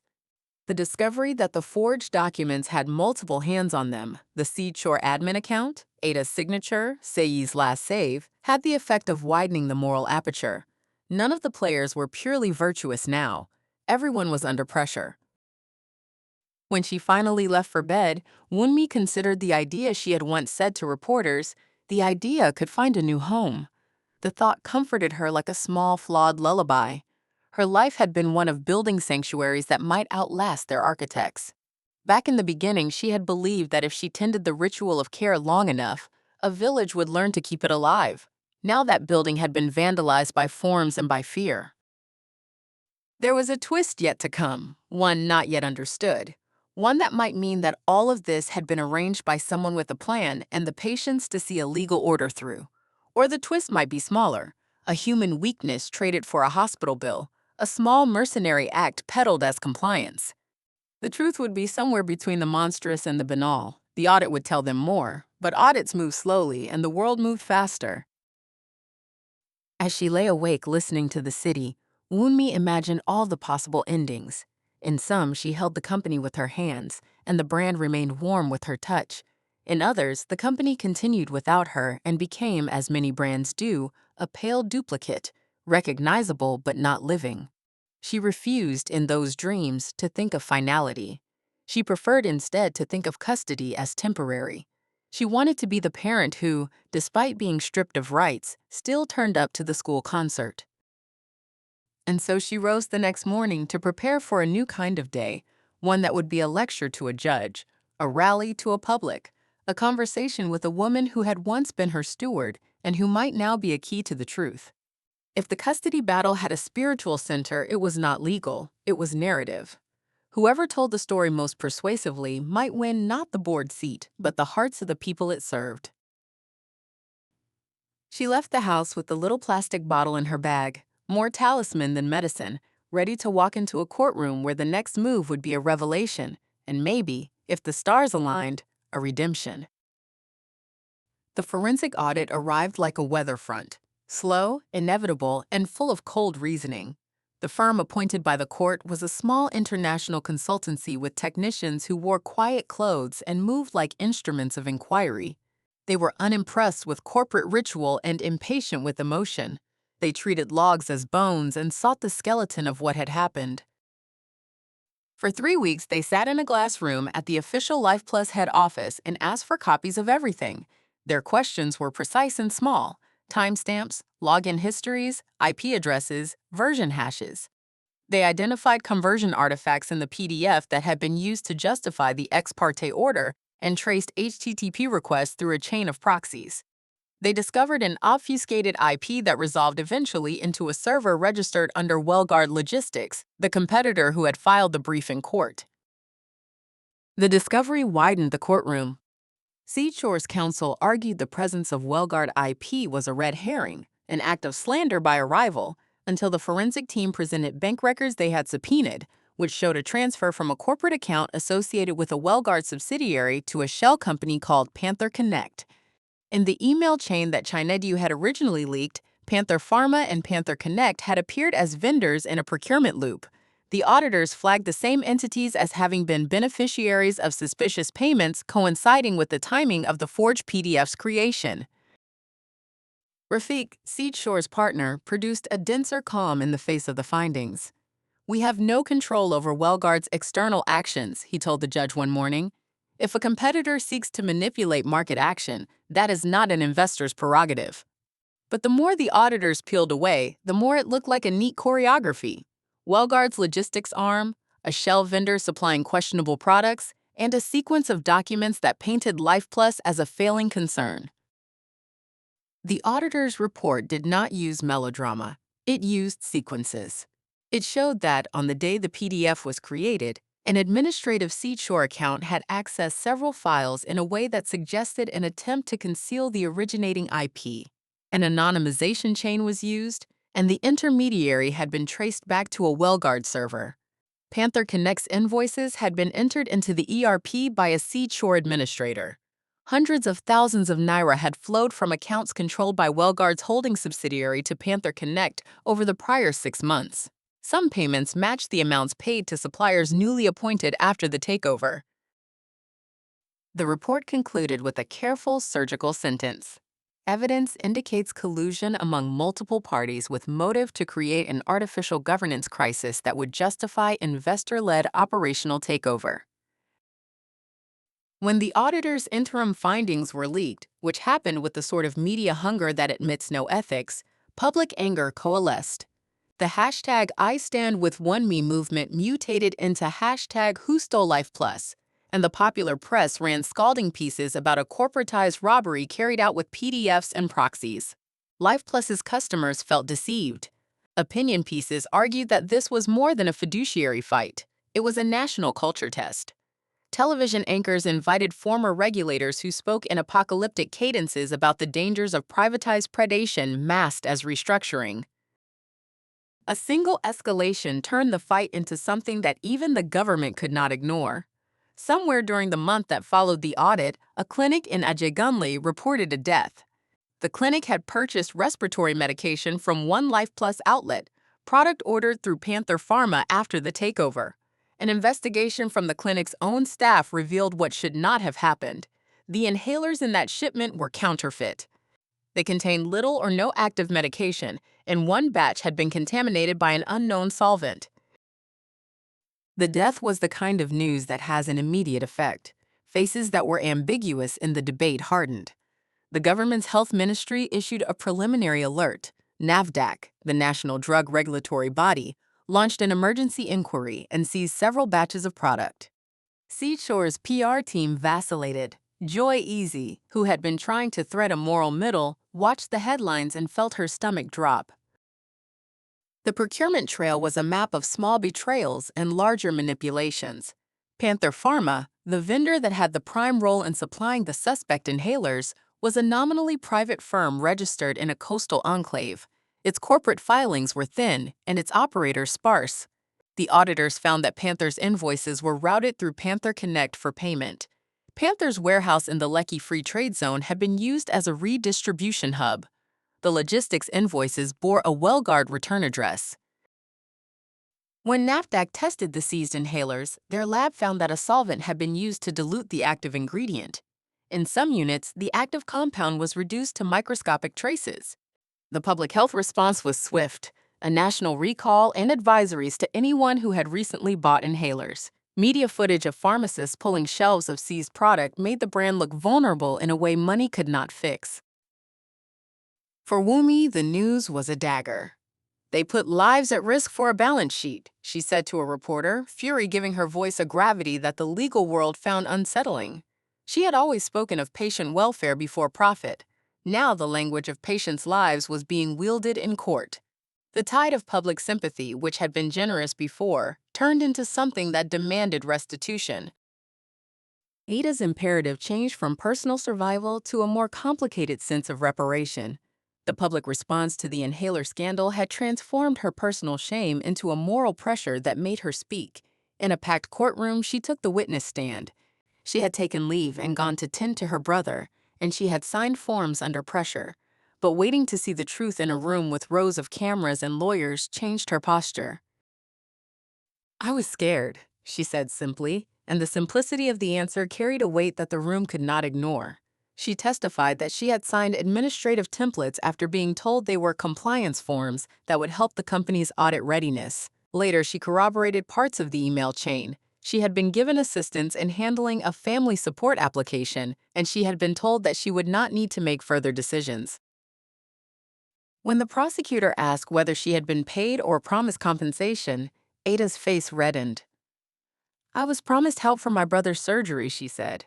The discovery that the forged documents had multiple hands on them, the Seedshore admin account, Ada's signature, Seiyi's last save, had the effect of widening the moral aperture. None of the players were purely virtuous now. Everyone was under pressure. When she finally left for bed, Wunmi considered the idea she had once said to reporters, the idea could find a new home. The thought comforted her like a small, flawed lullaby. Her life had been one of building sanctuaries that might outlast their architects. Back in the beginning, she had believed that if she tended the ritual of care long enough, a village would learn to keep it alive. Now that building had been vandalized by forms and by fear. There was a twist yet to come, one not yet understood. One that might mean that all of this had been arranged by someone with a plan and the patience to see a legal order through. Or the twist might be smaller, a human weakness traded for a hospital bill, a small mercenary act peddled as compliance. The truth would be somewhere between the monstrous and the banal. The audit would tell them more, but audits move slowly and the world moved faster. As she lay awake listening to the city, Wunmi imagined all the possible endings. In some, she held the company with her hands, and the brand remained warm with her touch. In others, the company continued without her and became, as many brands do, a pale duplicate, recognizable but not living. She refused, in those dreams, to think of finality. She preferred instead to think of custody as temporary. She wanted to be the parent who, despite being stripped of rights, still turned up to the school concert. And so she rose the next morning to prepare for a new kind of day, one that would be a lecture to a judge, a rally to a public, a conversation with a woman who had once been her steward and who might now be a key to the truth. If the custody battle had a spiritual center, it was not legal, it was narrative. Whoever told the story most persuasively might win not the board seat, but the hearts of the people it served. She left the house with the little plastic bottle in her bag, more talisman than medicine, ready to walk into a courtroom where the next move would be a revelation, and maybe, if the stars aligned, a redemption. The forensic audit arrived like a weather front, slow, inevitable, and full of cold reasoning. The firm appointed by the court was a small international consultancy with technicians who wore quiet clothes and moved like instruments of inquiry. They were unimpressed with corporate ritual and impatient with emotion. They treated logs as bones and sought the skeleton of what had happened. For 3 weeks, they sat in a glass room at the official LifePlus head office and asked for copies of everything. Their questions were precise and small: timestamps, login histories, IP addresses, version hashes. They identified conversion artifacts in the PDF that had been used to justify the ex parte order and traced HTTP requests through a chain of proxies. They discovered an obfuscated IP that resolved eventually into a server registered under Wellguard Logistics, the competitor who had filed the brief in court. The discovery widened the courtroom. Seedshore's counsel argued the presence of WellGuard IP was a red herring, an act of slander by a rival, until the forensic team presented bank records they had subpoenaed, which showed a transfer from a corporate account associated with a WellGuard subsidiary to a shell company called Panther Connect. In the email chain that Chinedu had originally leaked, Panther Pharma and Panther Connect had appeared as vendors in a procurement loop. The auditors flagged the same entities as having been beneficiaries of suspicious payments coinciding with the timing of the forged PDF's creation. Rafiq, Seedshore's partner, produced a denser calm in the face of the findings. "We have no control over WellGuard's external actions," he told the judge one morning. "If a competitor seeks to manipulate market action, that is not an investor's prerogative." But the more the auditors peeled away, the more it looked like a neat choreography. WellGuard's logistics arm, a shell vendor supplying questionable products, and a sequence of documents that painted LifePlus as a failing concern. The auditor's report did not use melodrama. It used sequences. It showed that, on the day the PDF was created, an administrative Seedshore account had accessed several files in a way that suggested an attempt to conceal the originating IP. An anonymization chain was used, and the intermediary had been traced back to a WellGuard server. Panther Connect's invoices had been entered into the ERP by a Seedshore administrator. Hundreds of thousands of naira had flowed from accounts controlled by WellGuard's holding subsidiary to Panther Connect over the prior 6 months. Some payments matched the amounts paid to suppliers newly appointed after the takeover. The report concluded with a careful surgical sentence. Evidence indicates collusion among multiple parties with motive to create an artificial governance crisis that would justify investor-led operational takeover. When the auditor's interim findings were leaked, which happened with the sort of media hunger that admits no ethics, public anger coalesced. The hashtag #IStandWithWunmi movement mutated into hashtag #WhoStoleLifePlus, and the popular press ran scalding pieces about a corporatized robbery carried out with PDFs and proxies. LifePlus's customers felt deceived. Opinion pieces argued that this was more than a fiduciary fight. It was a national culture test. Television anchors invited former regulators who spoke in apocalyptic cadences about the dangers of privatized predation masked as restructuring. A single escalation turned the fight into something that even the government could not ignore. Somewhere during the month that followed the audit, a clinic in Ajegunle reported a death. The clinic had purchased respiratory medication from one LifePlus outlet, product ordered through Panther Pharma after the takeover. An investigation from the clinic's own staff revealed what should not have happened. The inhalers in that shipment were counterfeit. They contained little or no active medication, and one batch had been contaminated by an unknown solvent. The death was the kind of news that has an immediate effect. Faces that were ambiguous in the debate hardened. The government's health ministry issued a preliminary alert. NAVDAC, the National Drug Regulatory Body, launched an emergency inquiry and seized several batches of product. Seedshore's PR team vacillated. Joy Easy, who had been trying to thread a moral middle, watched the headlines and felt her stomach drop. The procurement trail was a map of small betrayals and larger manipulations. Panther Pharma, the vendor that had the prime role in supplying the suspect inhalers, was a nominally private firm registered in a coastal enclave. Its corporate filings were thin and its operators sparse. The auditors found that Panther's invoices were routed through Panther Connect for payment. Panther's warehouse in the Lekki Free Trade Zone had been used as a redistribution hub. The logistics invoices bore a WellGuard return address. When NAVDAC tested the seized inhalers, their lab found that a solvent had been used to dilute the active ingredient. In some units, the active compound was reduced to microscopic traces. The public health response was swift, a national recall and advisories to anyone who had recently bought inhalers. Media footage of pharmacists pulling shelves of seized product made the brand look vulnerable in a way money could not fix. For Wunmi, the news was a dagger. "They put lives at risk for a balance sheet," she said to a reporter, fury giving her voice a gravity that the legal world found unsettling. She had always spoken of patient welfare before profit. Now the language of patients' lives was being wielded in court. The tide of public sympathy, which had been generous before, turned into something that demanded restitution. Ada's imperative changed from personal survival to a more complicated sense of reparation. The public response to the inhaler scandal had transformed her personal shame into a moral pressure that made her speak. In a packed courtroom, she took the witness stand. She had taken leave and gone to tend to her brother, and she had signed forms under pressure. But waiting to see the truth in a room with rows of cameras and lawyers changed her posture. "I was scared," she said simply, and the simplicity of the answer carried a weight that the room could not ignore. She testified that she had signed administrative templates after being told they were compliance forms that would help the company's audit readiness. Later, she corroborated parts of the email chain. She had been given assistance in handling a family support application, and she had been told that she would not need to make further decisions. When the prosecutor asked whether she had been paid or promised compensation, Ada's face reddened. "I was promised help for my brother's surgery," she said.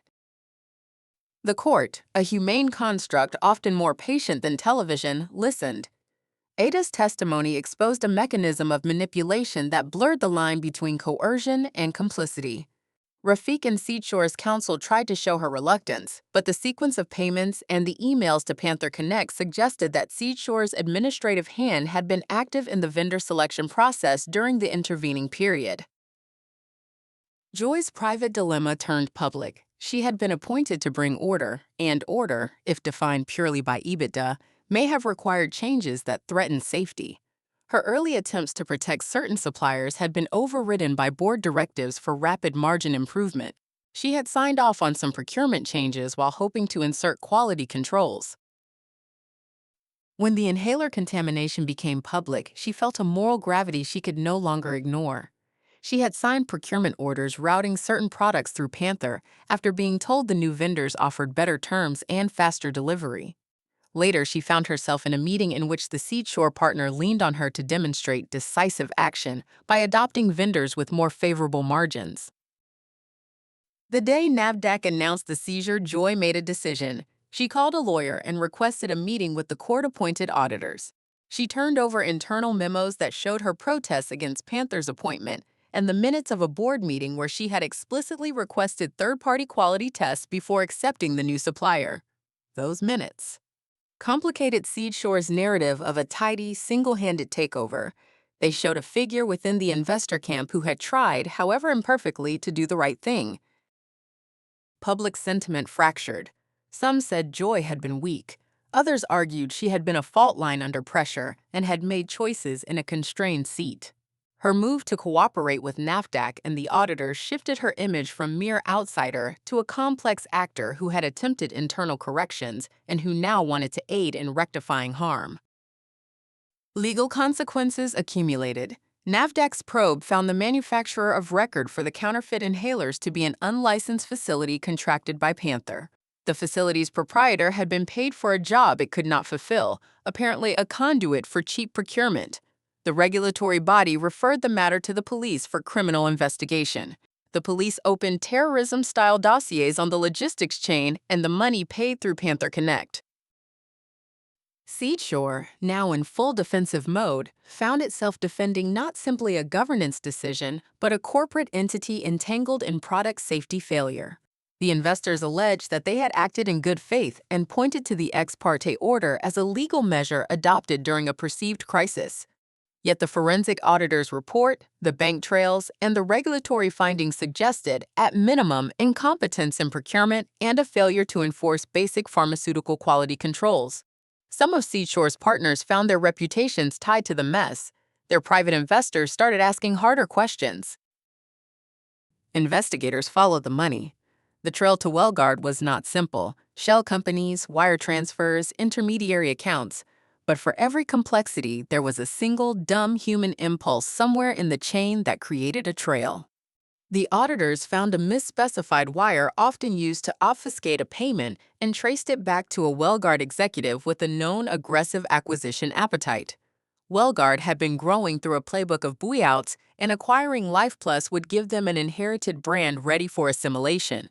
The court, a humane construct often more patient than television, listened. Ada's testimony exposed a mechanism of manipulation that blurred the line between coercion and complicity. Rafik and Seedshore's counsel tried to show her reluctance, but the sequence of payments and the emails to Panther Connect suggested that Seedshore's administrative hand had been active in the vendor selection process during the intervening period. Joy's private dilemma turned public. She had been appointed to bring order, and order, if defined purely by EBITDA, may have required changes that threatened safety. Her early attempts to protect certain suppliers had been overridden by board directives for rapid margin improvement. She had signed off on some procurement changes while hoping to insert quality controls. When the inhaler contamination became public, she felt a moral gravity she could no longer ignore. She had signed procurement orders routing certain products through Panther after being told the new vendors offered better terms and faster delivery. Later, she found herself in a meeting in which the Seedshore partner leaned on her to demonstrate decisive action by adopting vendors with more favorable margins. The day NAVDAQ announced the seizure, Joy made a decision. She called a lawyer and requested a meeting with the court-appointed auditors. She turned over internal memos that showed her protests against Panther's appointment and the minutes of a board meeting where she had explicitly requested third-party quality tests before accepting the new supplier. Those minutes complicated Seedshore's narrative of a tidy, single-handed takeover. They showed a figure within the investor camp who had tried, however imperfectly, to do the right thing. Public sentiment fractured. Some said Joy had been weak. Others argued she had been a fault line under pressure and had made choices in a constrained seat. Her move to cooperate with NAFDAC and the auditors shifted her image from mere outsider to a complex actor who had attempted internal corrections and who now wanted to aid in rectifying harm. Legal consequences accumulated. NAFDAC's probe found the manufacturer of record for the counterfeit inhalers to be an unlicensed facility contracted by Panther. The facility's proprietor had been paid for a job it could not fulfill, apparently a conduit for cheap procurement. The regulatory body referred the matter to the police for criminal investigation. The police opened terrorism-style dossiers on the logistics chain and the money paid through Panther Connect. Seedshore, now in full defensive mode, found itself defending not simply a governance decision, but a corporate entity entangled in product safety failure. The investors alleged that they had acted in good faith and pointed to the ex parte order as a legal measure adopted during a perceived crisis. Yet the forensic auditor's report, the bank trails, and the regulatory findings suggested, at minimum, incompetence in procurement and a failure to enforce basic pharmaceutical quality controls. Some of Seedshore's partners found their reputations tied to the mess. Their private investors started asking harder questions. Investigators followed the money. The trail to Wellguard was not simple: shell companies, wire transfers, intermediary accounts. But for every complexity, there was a single dumb human impulse somewhere in the chain that created a trail. The auditors found a misspecified wire often used to obfuscate a payment and traced it back to a Wellguard executive with a known aggressive acquisition appetite. Wellguard had been growing through a playbook of buyouts, and acquiring LifePlus would give them an inherited brand ready for assimilation.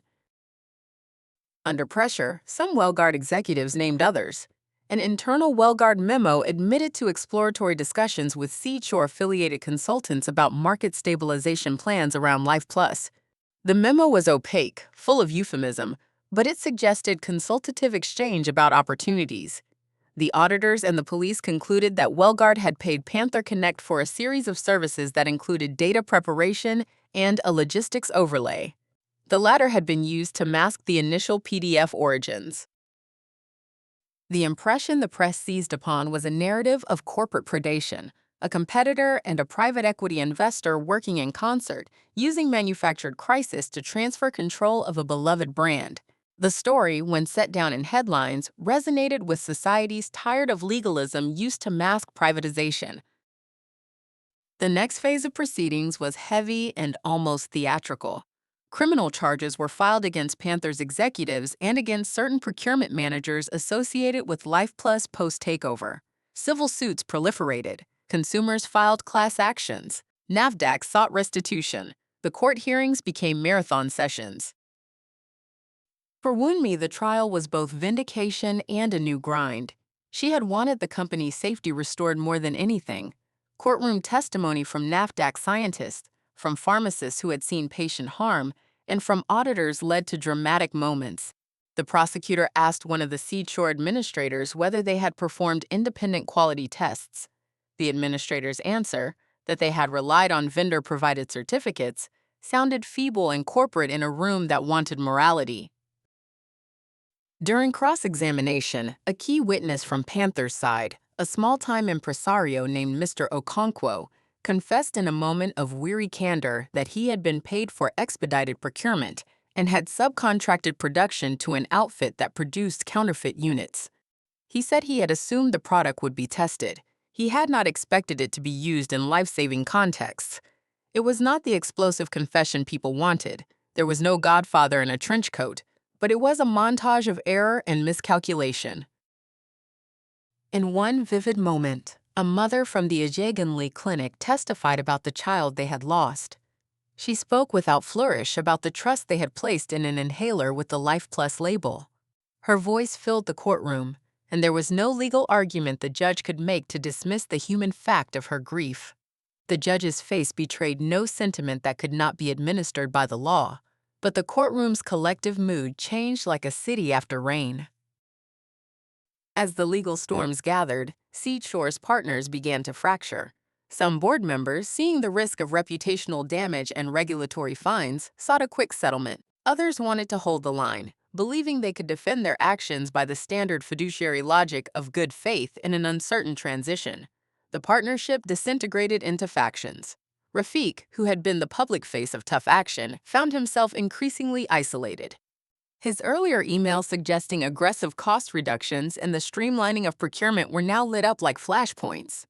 Under pressure, some Wellguard executives named others. An internal Wellguard memo admitted to exploratory discussions with Seedshore-affiliated consultants about market stabilization plans around LifePlus. The memo was opaque, full of euphemism, but it suggested consultative exchange about opportunities. The auditors and the police concluded that Wellgard had paid Panther Connect for a series of services that included data preparation and a logistics overlay. The latter had been used to mask the initial PDF origins. The impression the press seized upon was a narrative of corporate predation, a competitor and a private equity investor working in concert, using manufactured crisis to transfer control of a beloved brand. The story, when set down in headlines, resonated with societies tired of legalism used to mask privatization. The next phase of proceedings was heavy and almost theatrical. Criminal charges were filed against Panther's executives and against certain procurement managers associated with LifePlus post-takeover. Civil suits proliferated. Consumers filed class actions. NAFDAC sought restitution. The court hearings became marathon sessions. For Wunmi, the trial was both vindication and a new grind. She had wanted the company's safety restored more than anything. Courtroom testimony from NAFDAC scientists, from pharmacists who had seen patient harm, and from auditors led to dramatic moments. The prosecutor asked one of the Seedshore administrators whether they had performed independent quality tests. The administrator's answer, that they had relied on vendor-provided certificates, sounded feeble and corporate in a room that wanted morality. During cross-examination, a key witness from Panther's side, a small-time impresario named Mr. Okonkwo, confessed in a moment of weary candor that he had been paid for expedited procurement and had subcontracted production to an outfit that produced counterfeit units. He said he had assumed the product would be tested. He had not expected it to be used in life-saving contexts. It was not the explosive confession people wanted. There was no godfather in a trench coat, but it was a montage of error and miscalculation. In one vivid moment, a mother from the Unknowingly clinic testified about the child they had lost. She spoke without flourish about the trust they had placed in an inhaler with the LifePlus label. Her voice filled the courtroom, and there was no legal argument the judge could make to dismiss the human fact of her grief. The judge's face betrayed no sentiment that could not be administered by the law, but the courtroom's collective mood changed like a city after rain. As the legal storms gathered, Seedshore's partners began to fracture. Some board members, seeing the risk of reputational damage and regulatory fines, sought a quick settlement. Others wanted to hold the line, believing they could defend their actions by the standard fiduciary logic of good faith in an uncertain transition. The partnership disintegrated into factions. Rafiq, who had been the public face of tough action, found himself increasingly isolated. His earlier emails suggesting aggressive cost reductions and the streamlining of procurement were now lit up like flashpoints.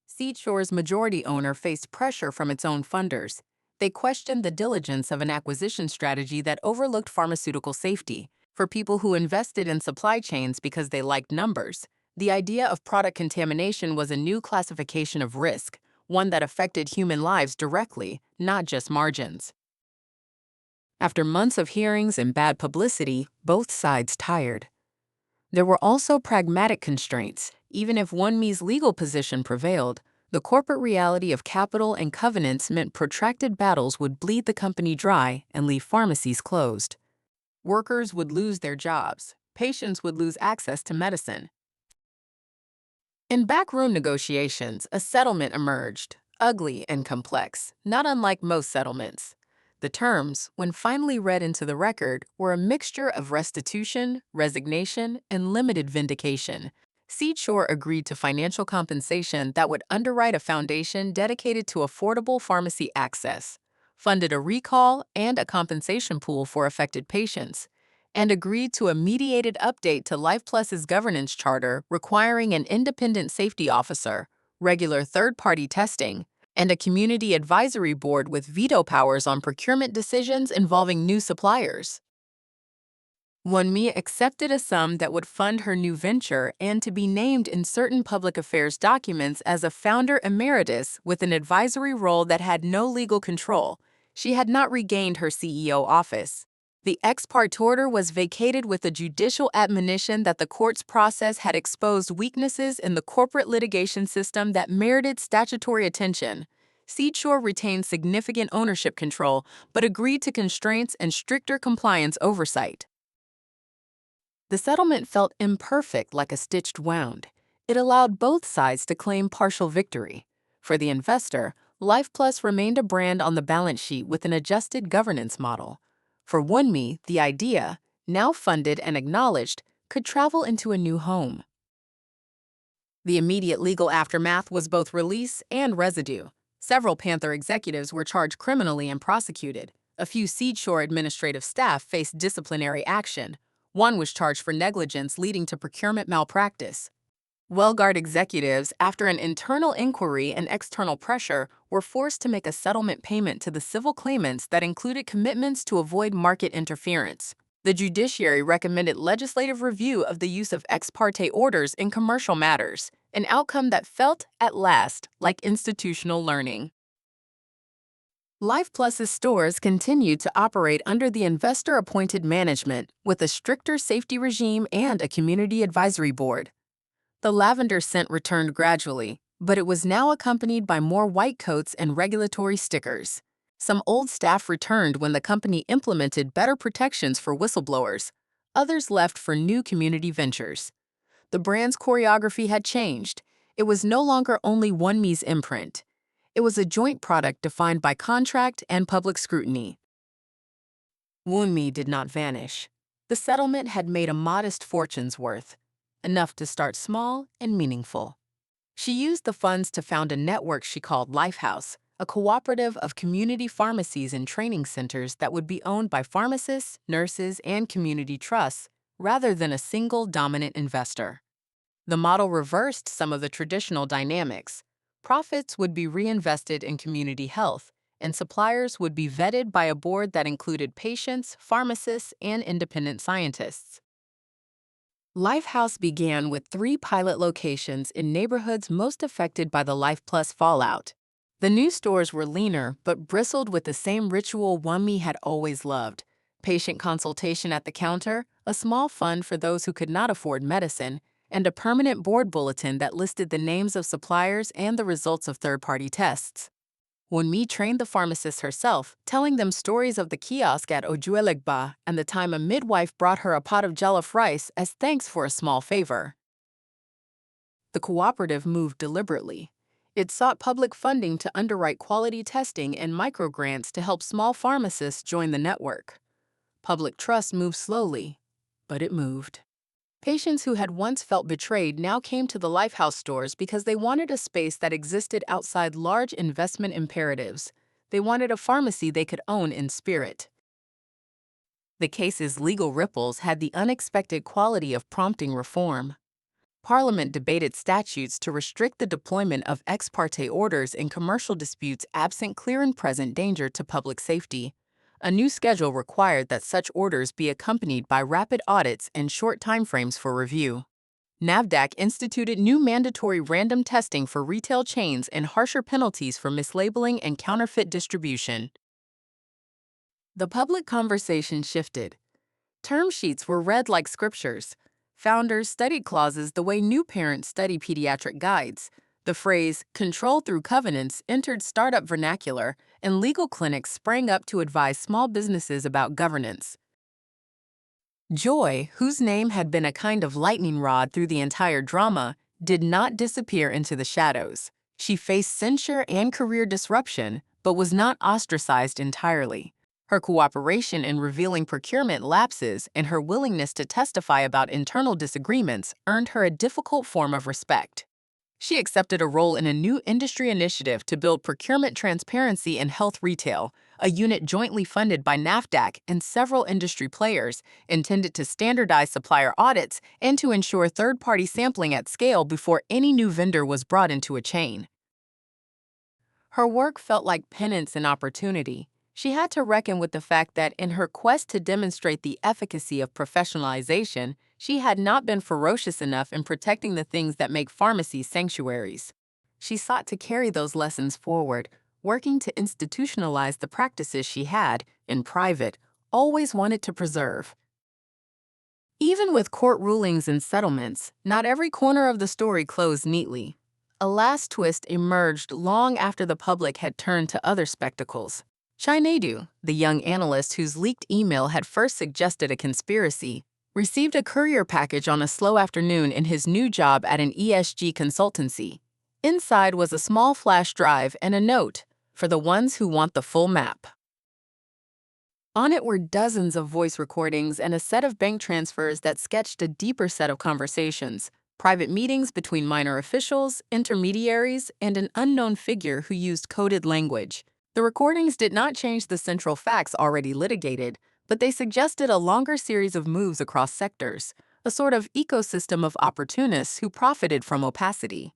Seedshore's majority owner faced pressure from its own funders. They questioned the diligence of an acquisition strategy that overlooked pharmaceutical safety. For people who invested in supply chains because they liked numbers, the idea of product contamination was a new classification of risk, one that affected human lives directly, not just margins. After months of hearings and bad publicity, both sides tired. There were also pragmatic constraints. Even if Wunmi's legal position prevailed, the corporate reality of capital and covenants meant protracted battles would bleed the company dry and leave pharmacies closed. Workers would lose their jobs. Patients would lose access to medicine. In backroom negotiations, a settlement emerged, ugly and complex, not unlike most settlements. The terms, when finally read into the record, were a mixture of restitution, resignation, and limited vindication. Seedshore agreed to financial compensation that would underwrite a foundation dedicated to affordable pharmacy access, funded a recall and a compensation pool for affected patients, and agreed to a mediated update to LifePlus's governance charter requiring an independent safety officer, regular third-party testing, and a community advisory board with veto powers on procurement decisions involving new suppliers. Wunmi accepted a sum that would fund her new venture and to be named in certain public affairs documents as a founder emeritus with an advisory role that had no legal control. She had not regained her CEO office. The ex parte order was vacated with a judicial admonition that the court's process had exposed weaknesses in the corporate litigation system that merited statutory attention. Seedshore retained significant ownership control but agreed to constraints and stricter compliance oversight. The settlement felt imperfect like a stitched wound. It allowed both sides to claim partial victory. For the investor, LifePlus remained a brand on the balance sheet with an adjusted governance model. For Wunmi, the idea, now funded and acknowledged, could travel into a new home. The immediate legal aftermath was both release and residue. Several Panther executives were charged criminally and prosecuted. A few Seedshore administrative staff faced disciplinary action. One was charged for negligence leading to procurement malpractice. Well-guarded executives, after an internal inquiry and external pressure, were forced to make a settlement payment to the civil claimants that included commitments to avoid market interference. The judiciary recommended legislative review of the use of ex parte orders in commercial matters, an outcome that felt, at last, like institutional learning. LifePlus's stores continued to operate under the investor-appointed management with a stricter safety regime and a community advisory board. The lavender scent returned gradually, but it was now accompanied by more white coats and regulatory stickers. Some old staff returned when the company implemented better protections for whistleblowers. Others left for new community ventures. The brand's choreography had changed. It was no longer only Wunmi's imprint. It was a joint product defined by contract and public scrutiny. Wunmi did not vanish. The settlement had made a modest fortune's worth, enough to start small and meaningful. She used the funds to found a network she called Lifehouse, a cooperative of community pharmacies and training centers that would be owned by pharmacists, nurses, and community trusts, rather than a single dominant investor. The model reversed some of the traditional dynamics. Profits would be reinvested in community health, and suppliers would be vetted by a board that included patients, pharmacists, and independent scientists. Lifehouse began with 3 pilot locations in neighborhoods most affected by the LifePlus fallout. The new stores were leaner but bristled with the same ritual Wunmi had always loved: patient consultation at the counter, a small fund for those who could not afford medicine, and a permanent board bulletin that listed the names of suppliers and the results of third-party tests. Wunmi trained the pharmacists herself, telling them stories of the kiosk at Ojuelegba and the time a midwife brought her a pot of jollof rice as thanks for a small favor. The cooperative moved deliberately. It sought public funding to underwrite quality testing and microgrants to help small pharmacists join the network. Public trust moved slowly, but it moved. Patients who had once felt betrayed now came to the Lifehouse stores because they wanted a space that existed outside large investment imperatives. They wanted a pharmacy they could own in spirit. The case's legal ripples had the unexpected quality of prompting reform. Parliament debated statutes to restrict the deployment of ex parte orders in commercial disputes absent clear and present danger to public safety. A new schedule required that such orders be accompanied by rapid audits and short timeframes for review. NAFDAC instituted new mandatory random testing for retail chains and harsher penalties for mislabeling and counterfeit distribution. The public conversation shifted. Term sheets were read like scriptures. Founders studied clauses the way new parents study pediatric guides. The phrase, control through covenants, entered startup vernacular, and legal clinics sprang up to advise small businesses about governance. Joy, whose name had been a kind of lightning rod through the entire drama, did not disappear into the shadows. She faced censure and career disruption, but was not ostracized entirely. Her cooperation in revealing procurement lapses and her willingness to testify about internal disagreements earned her a difficult form of respect. She accepted a role in a new industry initiative to build procurement transparency in health retail, a unit jointly funded by NAFDAC and several industry players, intended to standardize supplier audits and to ensure third-party sampling at scale before any new vendor was brought into a chain. Her work felt like penance and opportunity. She had to reckon with the fact that in her quest to demonstrate the efficacy of professionalization, she had not been ferocious enough in protecting the things that make pharmacies sanctuaries. She sought to carry those lessons forward, working to institutionalize the practices she had, in private, always wanted to preserve. Even with court rulings and settlements, not every corner of the story closed neatly. a last twist emerged long after the public had turned to other spectacles. Chinedu, the young analyst whose leaked email had first suggested a conspiracy, received a courier package on a slow afternoon in his new job at an ESG consultancy. Inside was a small flash drive and a note, "For the ones who want the full map." On it were dozens of voice recordings and a set of bank transfers that sketched a deeper set of conversations, private meetings between minor officials, intermediaries, and an unknown figure who used coded language. The recordings did not change the central facts already litigated, but they suggested a longer series of moves across sectors, a sort of ecosystem of opportunists who profited from opacity.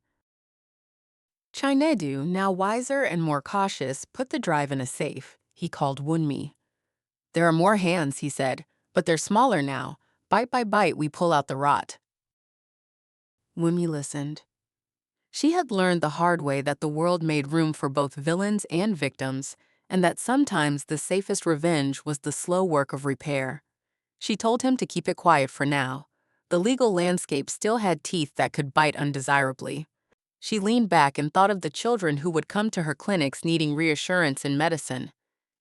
Chinedu, now wiser and more cautious, put the drive in a safe. He called Wunmi. "There are more hands," he said, "but they're smaller now. Bite by bite, we pull out the rot." Wunmi listened. She had learned the hard way that the world made room for both villains and victims, and that sometimes the safest revenge was the slow work of repair. She told him to keep it quiet for now. The legal landscape still had teeth that could bite undesirably. She leaned back and thought of the children who would come to her clinics needing reassurance in medicine.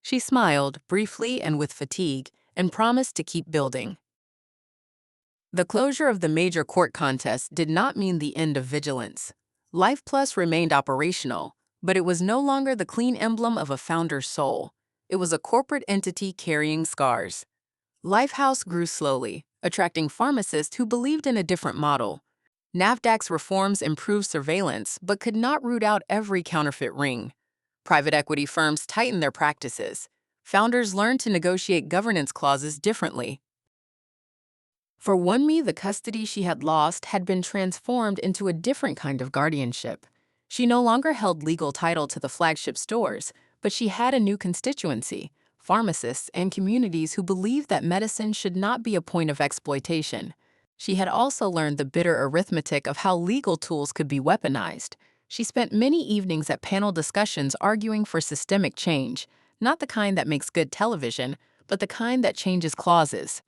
She smiled, briefly and with fatigue, and promised to keep building. The closure of the major court contest did not mean the end of vigilance. LifePlus remained operational, but it was no longer the clean emblem of a founder's soul. It was a corporate entity carrying scars. Lifehouse grew slowly, attracting pharmacists who believed in a different model. NAFDAC's reforms improved surveillance, but could not root out every counterfeit ring. Private equity firms tightened their practices. Founders learned to negotiate governance clauses differently. For Wunmi, the custody she had lost had been transformed into a different kind of guardianship. She no longer held legal title to the flagship stores, but she had a new constituency, pharmacists and communities who believed that medicine should not be a point of exploitation. She had also learned the bitter arithmetic of how legal tools could be weaponized. She spent many evenings at panel discussions arguing for systemic change, not the kind that makes good television, but the kind that changes clauses.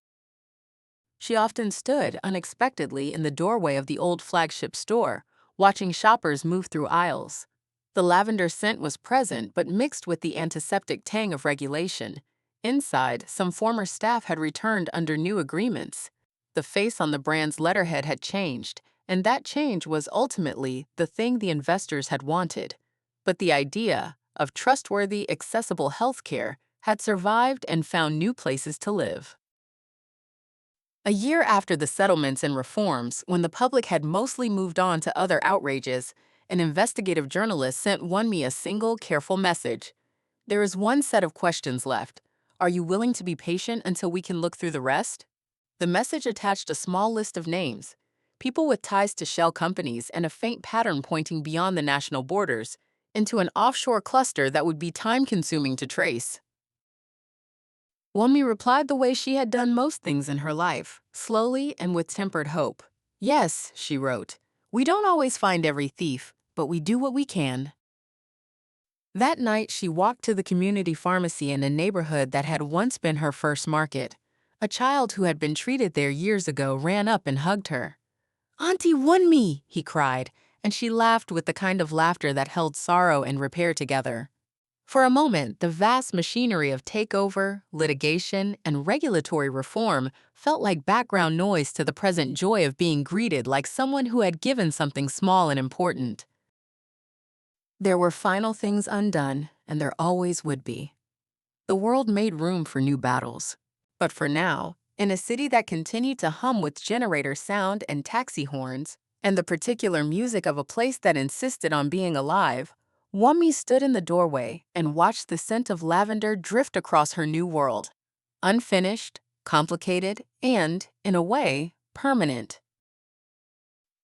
She often stood unexpectedly in the doorway of the old flagship store, watching shoppers move through aisles. The lavender scent was present but mixed with the antiseptic tang of regulation. Inside, some former staff had returned under new agreements. The face on the brand's letterhead had changed, and that change was ultimately the thing the investors had wanted. But the idea of trustworthy, accessible healthcare had survived and found new places to live. A year after the settlements and reforms, when the public had mostly moved on to other outrages, an investigative journalist sent Wunmi a single, careful message. "There is one set of questions left. Are you willing to be patient until we can look through the rest?" The message attached a small list of names, people with ties to shell companies and a faint pattern pointing beyond the national borders, into an offshore cluster that would be time-consuming to trace. Wunmi replied the way she had done most things in her life, slowly and with tempered hope. "Yes," she wrote, "we don't always find every thief, but we do what we can." That night, she walked to the community pharmacy in a neighborhood that had once been her first market. A child who had been treated there years ago ran up and hugged her. "Auntie Wunmi!" he cried, and she laughed with the kind of laughter that held sorrow and repair together. For a moment, the vast machinery of takeover, litigation, and regulatory reform felt like background noise to the present joy of being greeted like someone who had given something small and important. There were final things undone, and there always would be. The world made room for new battles. But for now, in a city that continued to hum with generator sound and taxi horns, and the particular music of a place that insisted on being alive, Wunmi stood in the doorway and watched the scent of lavender drift across her new world. Unfinished, complicated, and, in a way, permanent.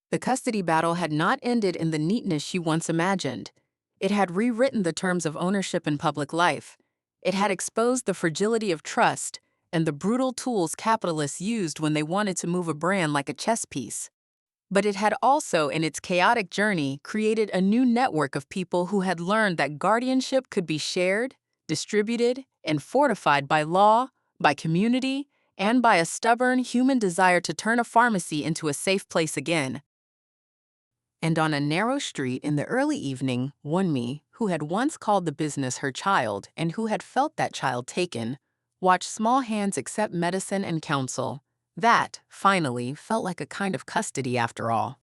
The custody battle had not ended in the neatness she once imagined. It had rewritten the terms of ownership in public life. It had exposed the fragility of trust and the brutal tools capitalists used when they wanted to move a brand like a chess piece. But it had also, in its chaotic journey, created a new network of people who had learned that guardianship could be shared, distributed, and fortified by law, by community, and by a stubborn human desire to turn a pharmacy into a safe place again. And on a narrow street in the early evening, Wunmi, who had once called the business her child and who had felt that child taken, watched small hands accept medicine and counsel. That, finally, felt like a kind of custody after all.